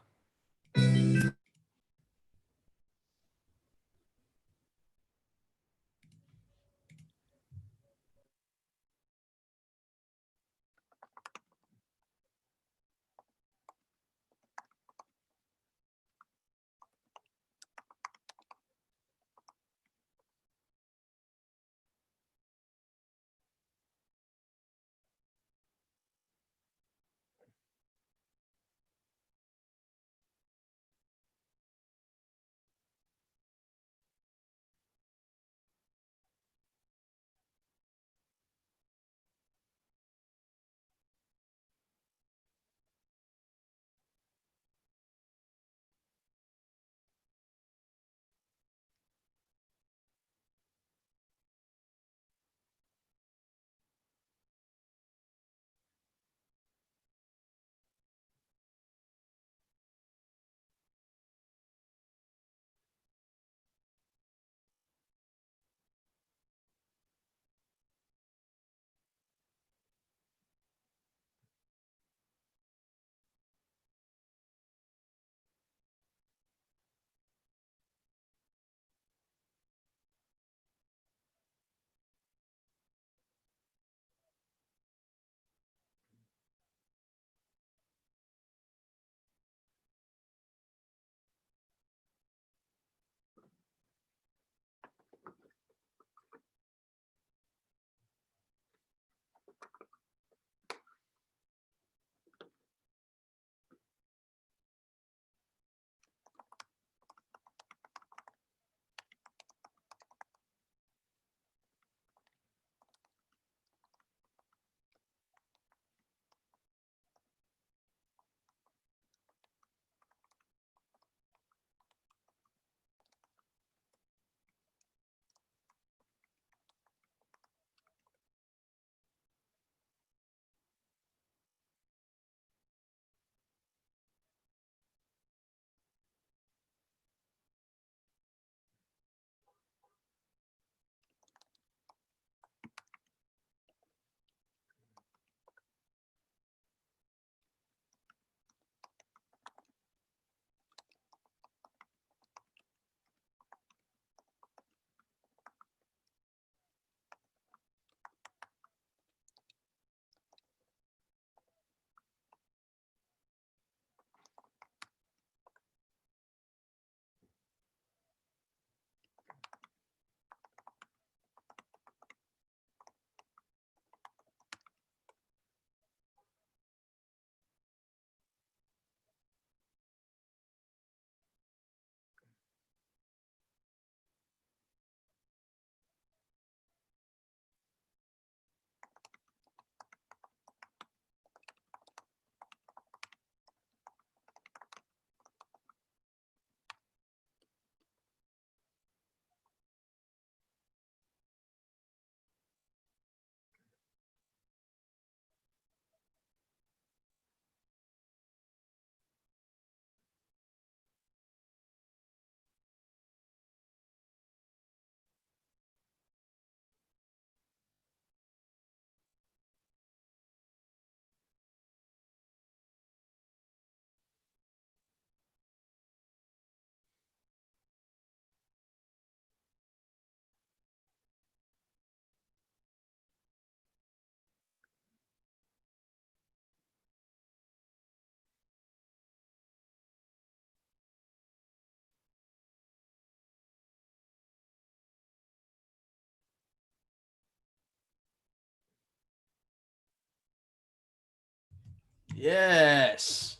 Yes.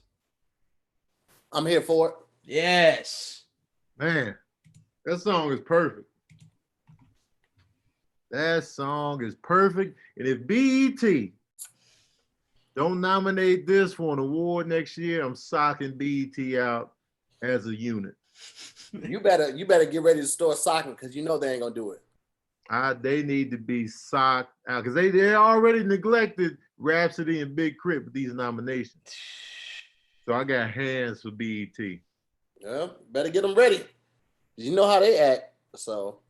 I'm here for it. Yes. Man, that song is perfect. That song is perfect. And if BET don't nominate this for an award next year, I'm socking BET out as a unit. You better get ready to start socking because you know they ain't gonna do it. They need to be socked out because they already neglected Rhapsody and Big Crit with these nominations. So I got hands for BET. Yeah, better get them ready. You know how they act. So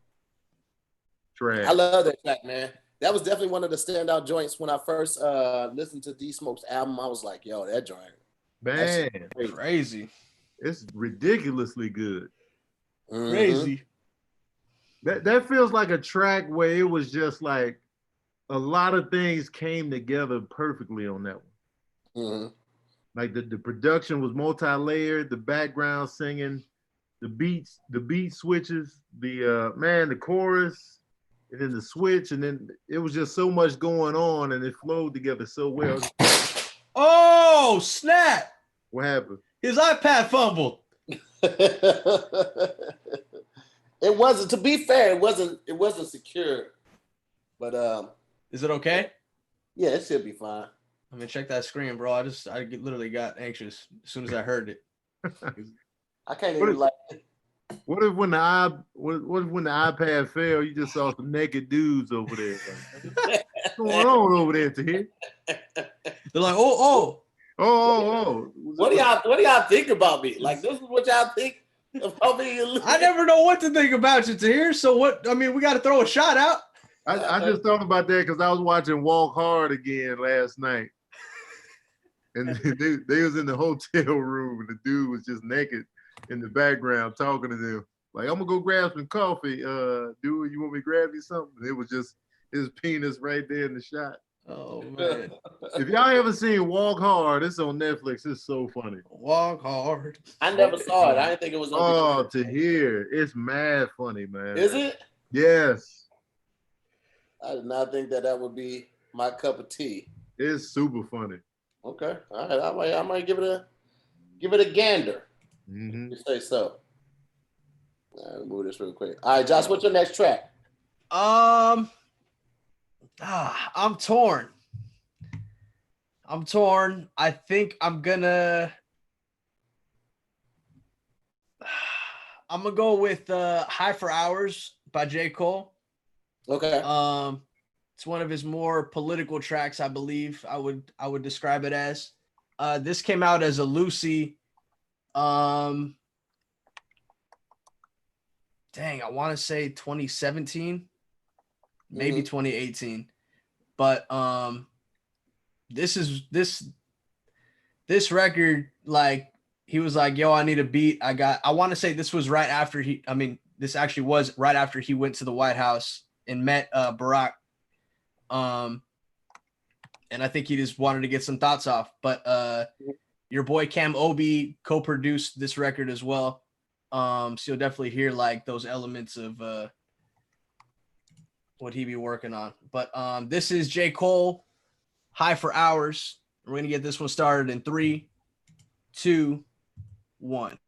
Trash. I love that track, man. That was definitely one of the standout joints when I first listened to D Smoke's album. I was like, yo, that joint. Man, Crazy. it's ridiculously good. Mm-hmm. Crazy. That feels like a track where it was just like a lot of things came together perfectly on that one. Mm-hmm. Like the production was multi-layered, the background singing, the beat switches, the chorus, and then the switch, and then it was just so much going on, and it flowed together so well. Oh, snap. What happened? His iPad fumbled. It wasn't, to be fair, it wasn't secure. But is it okay? Yeah, it should be fine. I mean, check that screen, bro. I literally got anxious as soon as I heard it. I can't even like. What if when the iPad fell, you just saw some naked dudes over there? Like, what's going on over there, Tahir? They're like, oh. What do y'all think about me? Like, this is what y'all think about me? I never know what to think about you, Tahir. So what? I mean, we got to throw a shot out. I just thought about that because I was watching Walk Hard again last night, and they was in the hotel room, and the dude was just naked in the background talking to them. Like, I'm gonna go grab some coffee. Dude, you want me to grab you something? And it was just his penis right there in the shot. Oh man! If y'all haven't seen Walk Hard, it's on Netflix. It's so funny. Walk Hard. I never saw it. I didn't think it was on. Oh, Tahir, it's mad funny, man. Is it? Yes. I did not think that would be my cup of tea. It's super funny. Okay, all right. I might give it a gander. Mm-hmm. You say so. All right, move this real quick. All right, Josh, what's your next track? I'm torn. I think I'm gonna go with High for Hours by J. Cole. Okay. It's one of his more political tracks, I believe. I would describe it as. This came out as a Lucy. Dang, I want to say 2017, maybe 2018. But this record, like, he was like, yo, I need a beat. I want to say this was right after this actually was right after he went to the White House and met Barack. And I think he just wanted to get some thoughts off. But your boy Cam Obi co-produced this record as well. So you'll definitely hear like those elements of what he be working on. But this is J. Cole, High for Hours. We're going to get this one started in 3, 2, 1.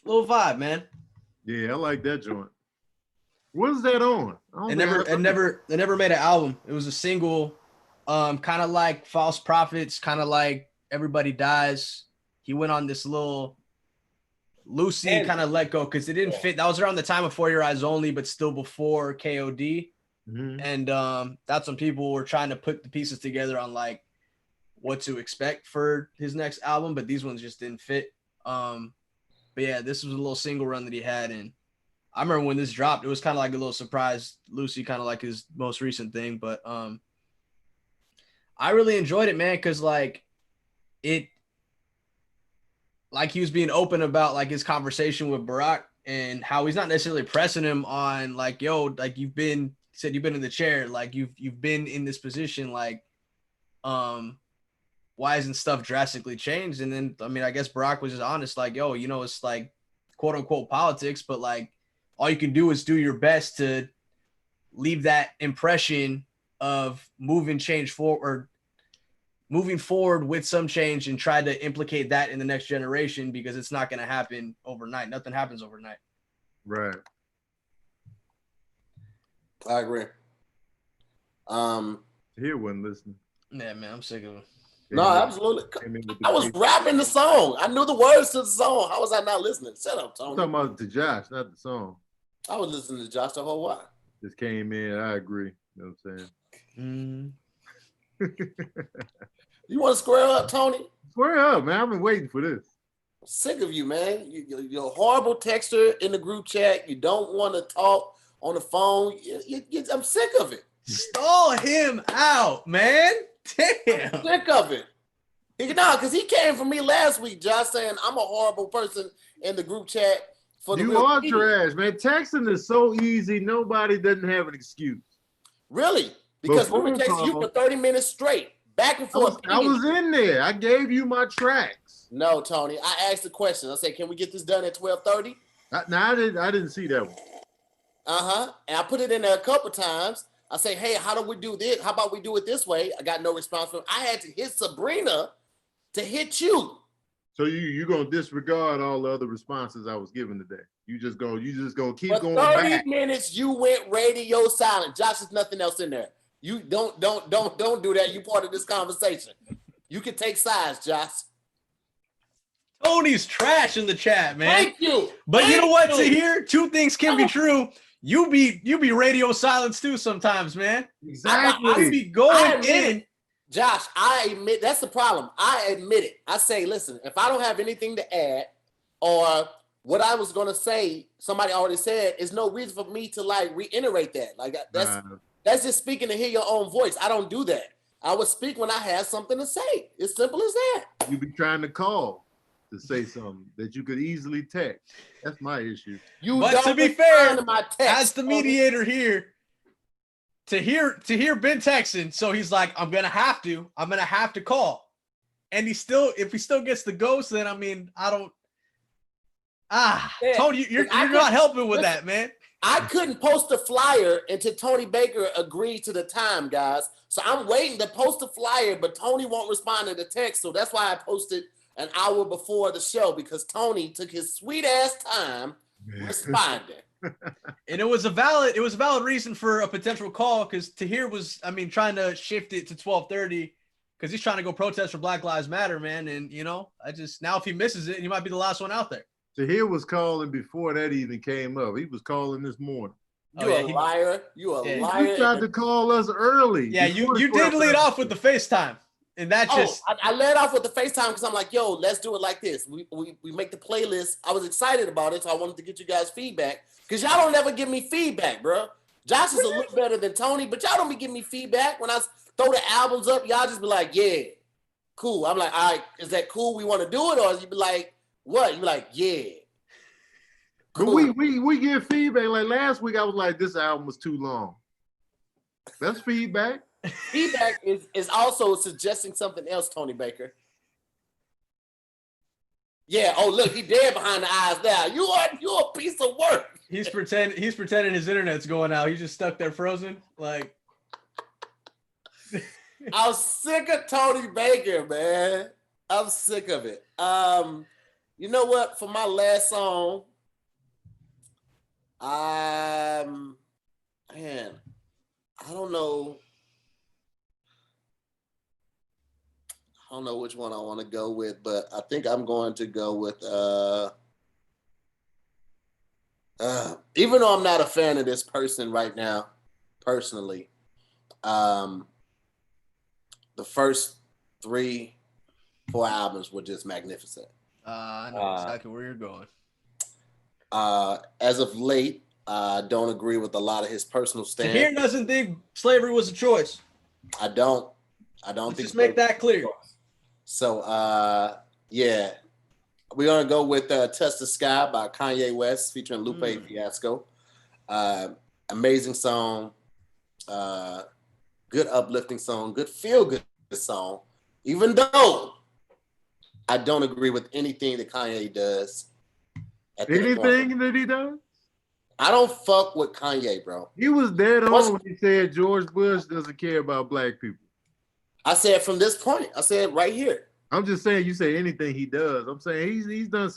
Little vibe, man. Yeah, I like that joint. What is that on? It never made an album. It was a single, kind of like False Prophets, kind of like Everybody Dies. He went on this little Lucy kind of let go because it didn't fit. That was around the time of For Your Eyes Only, but still before KOD. Mm-hmm. And that's when people were trying to put the pieces together on like what to expect for his next album, but these ones just didn't fit. But yeah, this was a little single run that he had, and I remember when this dropped, it was kind of like a little surprise. Lucy, kind of like his most recent thing, but I really enjoyed it, man, because like he was being open about like his conversation with Barack and how he's not necessarily pressing him on like, yo, like you've been in the chair, like you've been in this position, like why isn't stuff drastically changed? And then I mean, I guess Barack was just honest, like, yo, you know, it's like quote unquote politics, but like all you can do is do your best to leave that impression of moving forward with some change and try to implicate that in the next generation, because it's not going to happen overnight. Nothing happens overnight. Right. I agree. Here wasn't listening. Yeah, man, I'm sick of it. No, absolutely. I was rapping the song. I knew the words to the song. How was I not listening? Shut up, Tony. I'm talking about to Josh, not the song. I was listening to Josh the whole while. Just came in. I agree. You know what I'm saying? You want to square up, Tony? Square up, man. I've been waiting for this. I'm sick of you, man. You're a horrible texter in the group chat. You don't want to talk on the phone. I'm sick of it. Stall him out, man. Damn. I'm sick of it. Because he came for me last week, Josh, saying I'm a horrible person in the group chat. You are trash, man. Texting is so easy. Nobody doesn't have an excuse. Really? Because we were texting you for 30 minutes straight, back and forth. I was in there. I gave you my tracks. No, Tony. I asked the question. I said, "Can we get this done at 12:30?" I didn't see that one. And I put it in there a couple times. I say, "Hey, how do we do this? How about we do it this way?" I got no response from him. I had to hit Sabrina to hit you. So you gonna disregard all the other responses I was giving today? You just gonna keep going back. 30 minutes you went radio silent. Josh, there's nothing else in there. You don't do that. You part of this conversation. You can take sides, Josh. Tony's trash in the chat, man. Thank you. But you know what? To hear two things can be true. You be radio silence too sometimes, man. Exactly. I be going in. Josh, I admit that's the problem. I admit it. I say, listen, if I don't have anything to add, or what I was gonna say, somebody already said, is no reason for me to like reiterate that. Like that's just speaking to hear your own voice. I don't do that. I would speak when I have something to say. It's simple as that. You be trying to call to say something that you could easily text. That's my issue. But to be fair, as the mediator here, to hear Ben texting, so he's like, I'm gonna have to call. And if he still gets the ghost, then I mean, I don't. Tony, you're not helping with that, man. I couldn't post a flyer until Tony Baker agreed to the time, guys. So I'm waiting to post a flyer, but Tony won't respond to the text. So that's why I posted an hour before the show, because Tony took his sweet ass time responding. And it was a valid reason for a potential call, because Tahir was, trying to shift it to 12:30 because he's trying to go protest for Black Lives Matter, man. And now if he misses it, he might be the last one out there. Tahir was calling before that even came up. He was calling this morning. You a liar. You a liar. You tried to call us early. Yeah, you did lead off with the FaceTime. And that I led off with the FaceTime because I'm like, yo, let's do it like this. We make the playlist. I was excited about it, so I wanted to get you guys feedback. Because y'all don't ever give me feedback, bro. Josh is a little better than Tony, but y'all don't be giving me feedback. When I throw the albums up, y'all just be like, yeah, cool. I'm like, all right, is that cool? We want to do it? Or you be like, what? You be like, yeah. Cool. But we give feedback. Like last week, I was like, this album was too long. That's feedback. Feedback is also suggesting something else, Tony Baker. Yeah. Oh, look, he dead behind the eyes now. You a piece of work. He's pretending his internet's going out. He's just stuck there frozen. Like, I'm sick of Tony Baker, man. I'm sick of it. You know what? For my last song, man, I don't know. I don't know which one I want to go with, but I think I'm going to go with even though I'm not a fan of this person right now, personally, the first 3-4 albums were just magnificent. I know exactly where you're going. As of late, I don't agree with a lot of his personal stance. Tahir doesn't think slavery was a choice. I don't Let's think just make that clear. So yeah. We're gonna go with Touch the Sky by Kanye West featuring Lupe Fiasco. Amazing song, good uplifting song, good feel-good song. Even though I don't agree with anything that Kanye does. Anything that he does? I don't fuck with Kanye, bro. He was dead on when he said George Bush doesn't care about black people. I said from this point. I said right here. I'm just saying you say anything he does. I'm saying he's done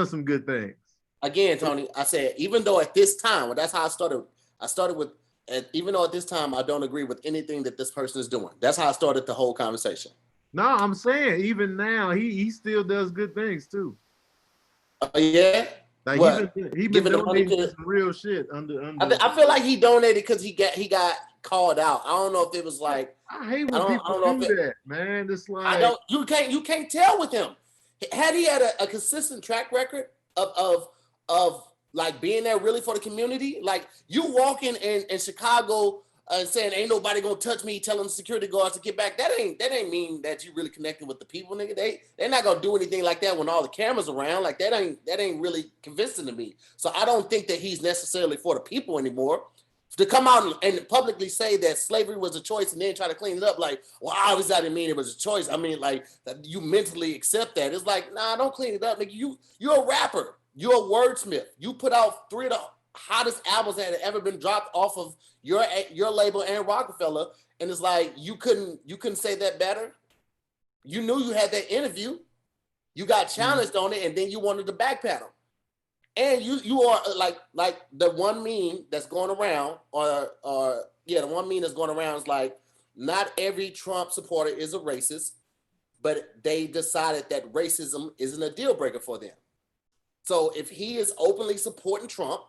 some good things. Again, Tony, I said even though at this time, well, that's how I started. I started with, even though at this time I don't agree with anything that this person is doing. That's how I started the whole conversation. No, I'm saying even now he still does good things too. Yeah. Like what? he been donating some real shit under. I feel like he donated because he got called out. I don't know if it was like. I hate when people do that, man. It's like I don't. You can't tell with him. Had he had a consistent track record of like being there really for the community, like you walking in Chicago and saying ain't nobody gonna touch me, telling the security guards to get back. That ain't mean that you really connected with the people, nigga. They're not gonna do anything like that when all the cameras around. Like that ain't really convincing to me. So I don't think that he's necessarily for the people anymore. To come out and publicly say that slavery was a choice and then try to clean it up, like, well, obviously I didn't mean it was a choice. I mean, like, that you mentally accept that. It's like, nah, don't clean it up. Like, you're a rapper. You're a wordsmith. You put out 3 of the hottest albums that had ever been dropped off of your label and Rockefeller, and it's like you couldn't say that better. You knew you had that interview. You got challenged on it, and then you wanted to backpedal. And you are like the one meme that's going around, the one meme that's going around is like, not every Trump supporter is a racist, but they decided that racism isn't a deal breaker for them. So if he is openly supporting Trump,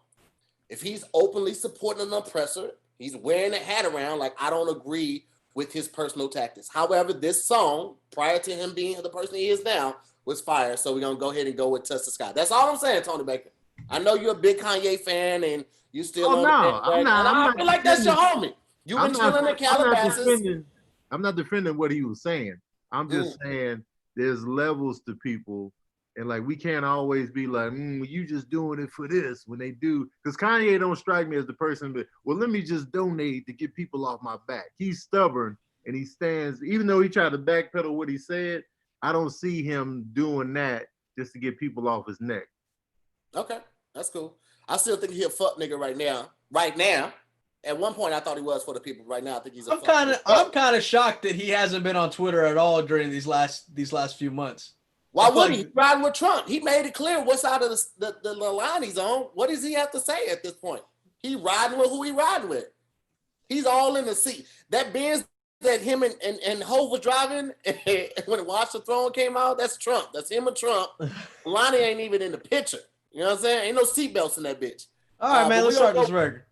if he's openly supporting an oppressor, he's wearing a hat around, like I don't agree with his personal tactics. However, this song, prior to him being the person he is now, was fire. So we're gonna go ahead and go with Touch the Sky. That's all I'm saying, Tony Baker. I know you're a big Kanye fan and you still on I'm not. I feel like that's your homie. You've been chilling in Calabasas. I'm not defending what he was saying. I'm just saying there's levels to people, and like we can't always be like, you just doing it for this when they do. Because Kanye don't strike me as the person, but well, let me just donate to get people off my back. He's stubborn and he stands, even though he tried to backpedal what he said. I don't see him doing that just to get people off his neck. Okay, that's cool. I still think he's a fuck nigga right now. Right now. At one point I thought he was for the people. Right now I think he's a I'm kind of shocked that he hasn't been on Twitter at all during these last few months. Why would he? He's riding with Trump. He made it clear what side of the line he's on. What does he have to say at this point? He riding with who he riding with. He's all in the seat. That Benz that him and Hov was driving when Watch the Throne came out, that's Trump. That's him and Trump. Lonnie ain't even in the picture. You know what I'm saying? Ain't no seatbelts in that bitch. All right, man, let's start this record.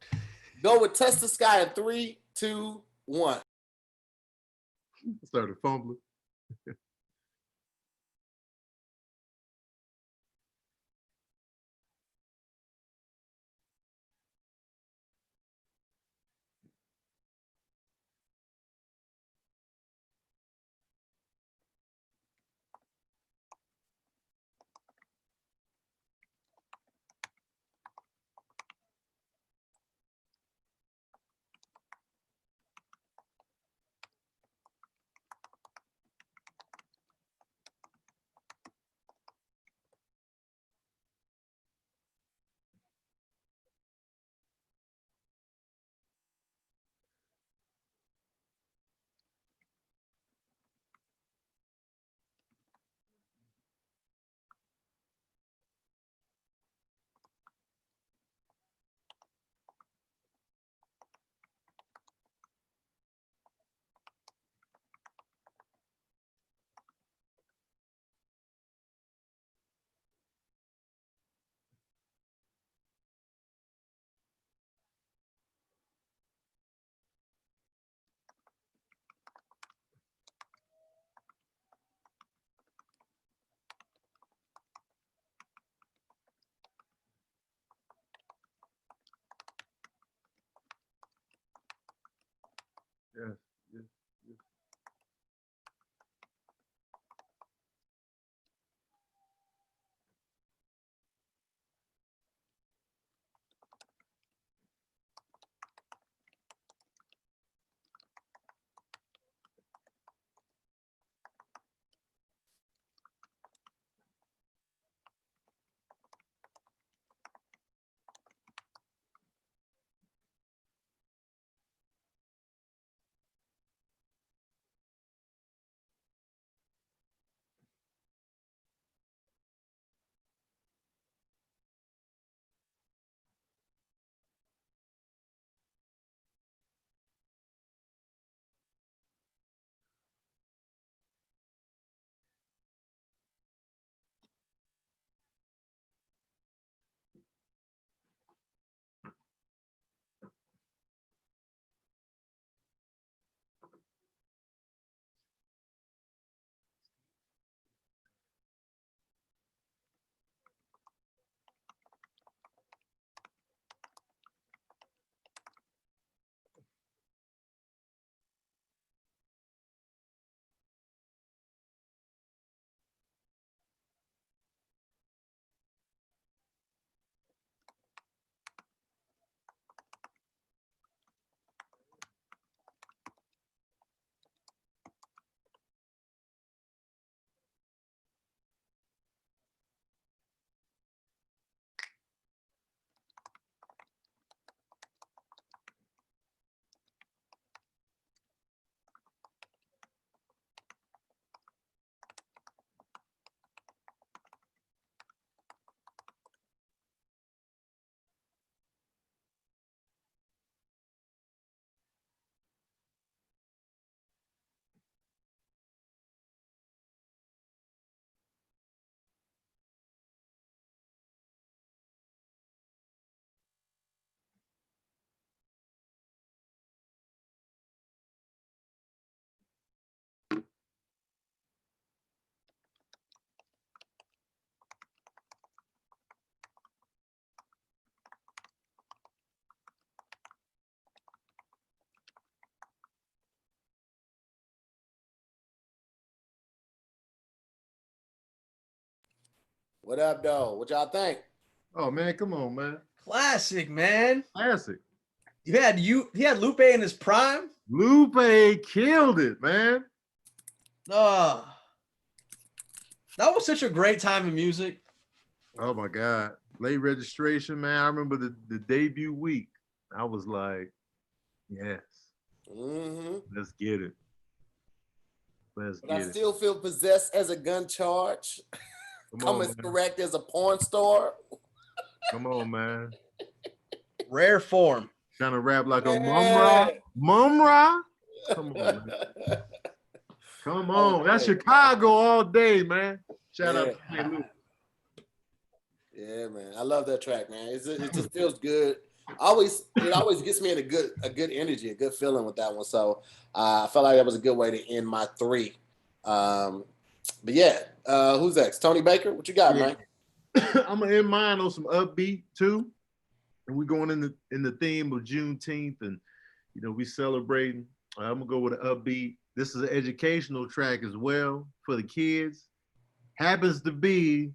Go with Touch the Sky in 3, 2, 1. Started fumbling. What up, though? What y'all think? Oh man, come on, man. Classic, man. Classic. He had Lupe in his prime. Lupe killed it, man. That was such a great time in music. Oh my God. Late registration, man. I remember the debut week. I was like, yes, let's get it. Let's But get I it. still feel possessed as a gun charge. Come as correct as a porn star. Come on, man. Rare form. Trying to rap like a mumra. Mumra? Come on, man. Come on. That's Chicago all day, man. Shout out to St. Louis. Yeah, man. I love that track, man. It just feels good. It always gets me in a good energy, a good feeling with that one. So I felt like that was a good way to end my 3. But yeah, who's next? Tony Baker, what you got, man? I'm gonna end mine on some upbeat too. And we're going in the theme of Juneteenth, and we celebrating. I'm gonna go with an upbeat. This is an educational track as well for the kids. Happens to be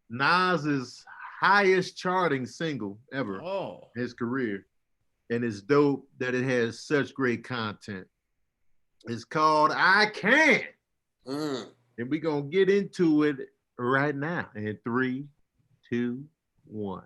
Nas's highest charting single ever in his career. And it's dope that it has such great content. It's called I Can. And we're going to get into it right now in 3, 2, 1.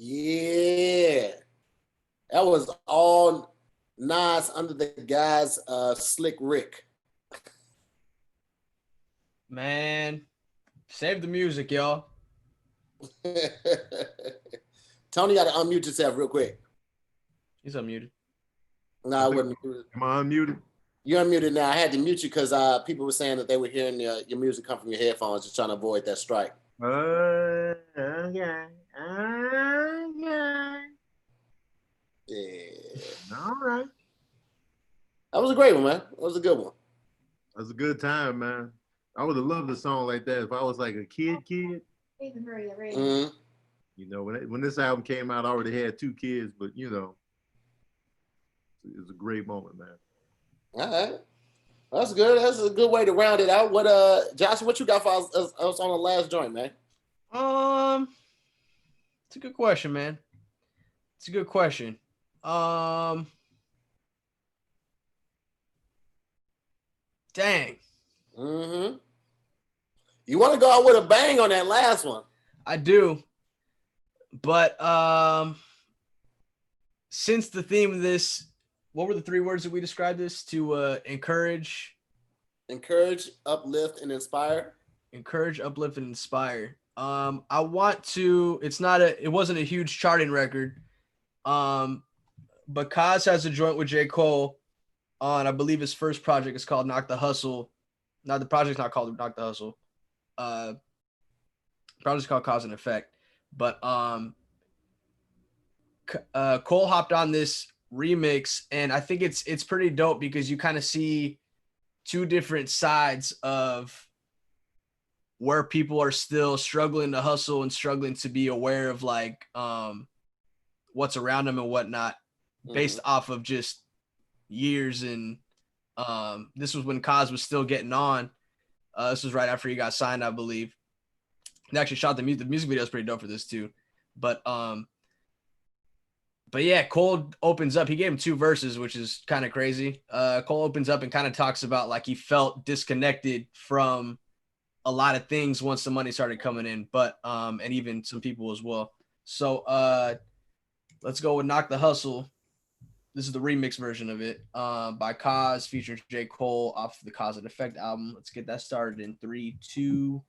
Yeah. That was all Nas under the guise Slick Rick. Man, save the music, y'all. Tony, got to unmute yourself real quick. He's unmuted. No, I wasn't. Am I unmuted? You're unmuted now. I had to mute you because people were saying that they were hearing your music come from your headphones, just trying to avoid that strike. Okay. Yeah. All right. That was a great one, man. That was a good one. That was a good time, man. I would have loved a song like that if I was like a kid. Mm-hmm. You know, when this album came out, I already had 2 kids, but you know, it was a great moment, man. All right. That's good. That's a good way to round it out. What Josh, what you got for us on the last joint, man? It's a good question, man. It's a good question. Dang. Mm-hmm. You want to go out with a bang on that last one? I do. But since the theme of this, what were the 3 words that we described this to? Encourage, uplift, and inspire. Encourage, uplift, and inspire. I want to. It wasn't a huge charting record. But Kaz has a joint with J. Cole on, I believe his first project is called Knock the Hustle. Now the project's not called Knock the Hustle. Project's called Cause and Effect. But Cole hopped on this remix, and I think it's pretty dope because you kind of see 2 different sides of where people are still struggling to hustle and struggling to be aware of like what's around them and whatnot, based off of just years. And this was when Kaz was still getting on. This was right after he got signed, I believe. They actually shot the music video is pretty dope for this too. But yeah, Cole opens up. He gave him 2 verses, which is kind of crazy. Cole opens up and kind of talks about like he felt disconnected from a lot of things once the money started coming in, but and even some people as well. So let's go with Knock the Hustle. This is the remix version of it by Kaz featuring J. Cole off the Cause and Effect album. Let's get that started in 3, 2.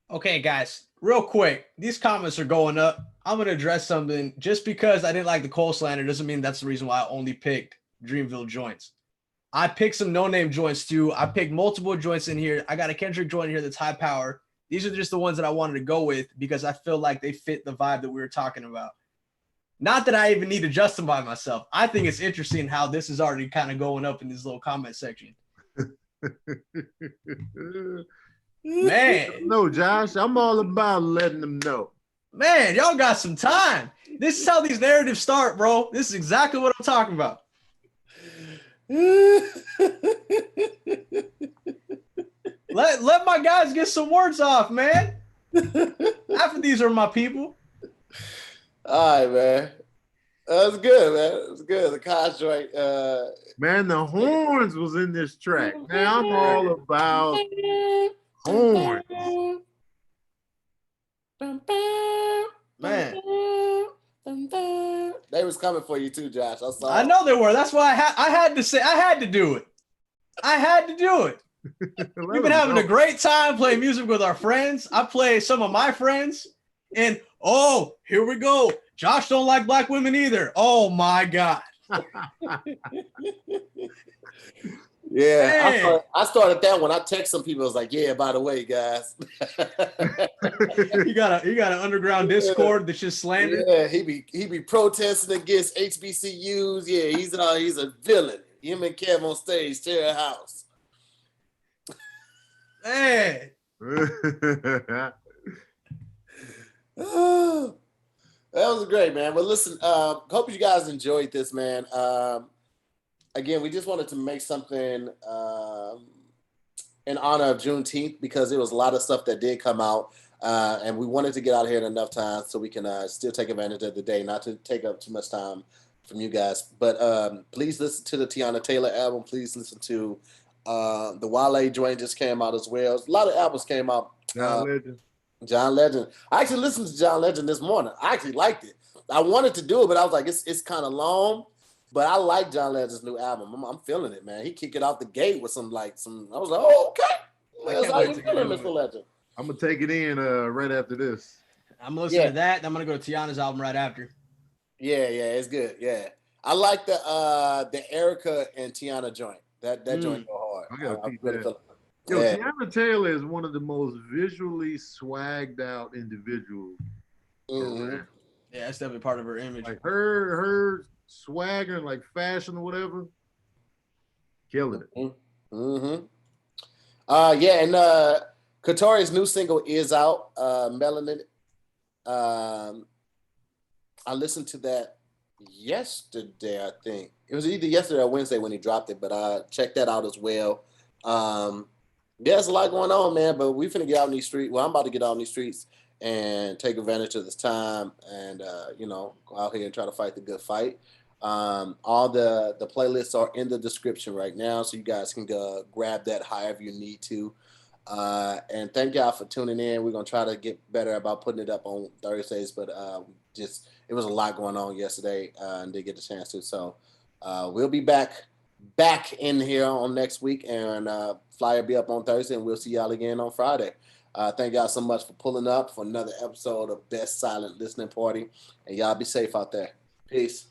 Okay, guys, real quick, these comments are going up. I'm gonna address something. Just because I didn't like the Cole slander doesn't mean that's the reason why I only picked Dreamville joints. I picked some no-name joints too. I picked multiple joints in here. I got a Kendrick joint here that's high power. These are just the ones that I wanted to go with because I feel like they fit the vibe that we were talking about. Not that I even need to justify myself. I think it's interesting how this is already kind of going up in this little comment section. Man. No, Josh, I'm all about letting them know. Man, y'all got some time. This is how these narratives start, bro. This is exactly what I'm talking about. Let my guys get some words off, man. Half of these are my people. All right, man. That's good, man. That's good. The Kosh joint. Man, the horns was in this track. Man, I'm all about horns. Man, they was coming for you too, Josh. I know they were. That's why I had to say, I had to do it. I had to do it. We've been having a great time playing music with our friends. I play some of my friends, and oh, here we go. Josh don't like black women either. Oh my God. Yeah, I started that when I text some people. I was like, "Yeah, by the way, guys." you got an underground Discord that's just slander. Yeah, he be protesting against HBCUs. Yeah, he's a villain. Him and Kev on stage share a house. Man. That was great, man. But listen, hope you guys enjoyed this, man. Again, we just wanted to make something in honor of Juneteenth because there was a lot of stuff that did come out, and we wanted to get out here in enough time so we can still take advantage of the day, not to take up too much time from you guys. But please listen to the Tiana Taylor album. Please listen to the Wale joint just came out as well. A lot of albums came out. John Legend. I actually listened to John Legend this morning. I actually liked it. I wanted to do it, but I was like, it's kind of long. But I like John Legend's new album. I'm feeling it, man. He kicked it out the gate with some. I was like, oh, okay. That's how you feeling, Mr. Legend. I'm gonna take it in right after this. I'm gonna listen to that. And I'm gonna go to Tiana's album right after. Yeah, it's good. Yeah, I like the Erica and Tiana joint. That joint go hard. I gotta keep really that. Yo, Tiana Taylor is one of the most visually swagged out individuals. Mm-hmm. Yeah, that's definitely part of her image. Like her swagger, like fashion or whatever, killing it. Mm-hmm. Yeah, and Katori's new single is out, Melanin. I listened to that yesterday, I think. It was either yesterday or Wednesday when he dropped it, but I checked that out as well. There's a lot going on, man, but we finna get out in these streets. Well, I'm about to get out in these streets and take advantage of this time and, go out here and try to fight the good fight. All the playlists are in the description right now, so you guys can go grab that however you need to. And thank y'all for tuning in. We're going to try to get better about putting it up on Thursdays, but it was a lot going on yesterday and didn't get the chance to. So we'll be back in here on next week, and flyer be up on Thursday, and we'll see y'all again on Friday. Thank y'all so much for pulling up for another episode of Best Silent Listening Party, and y'all be safe out there. Peace.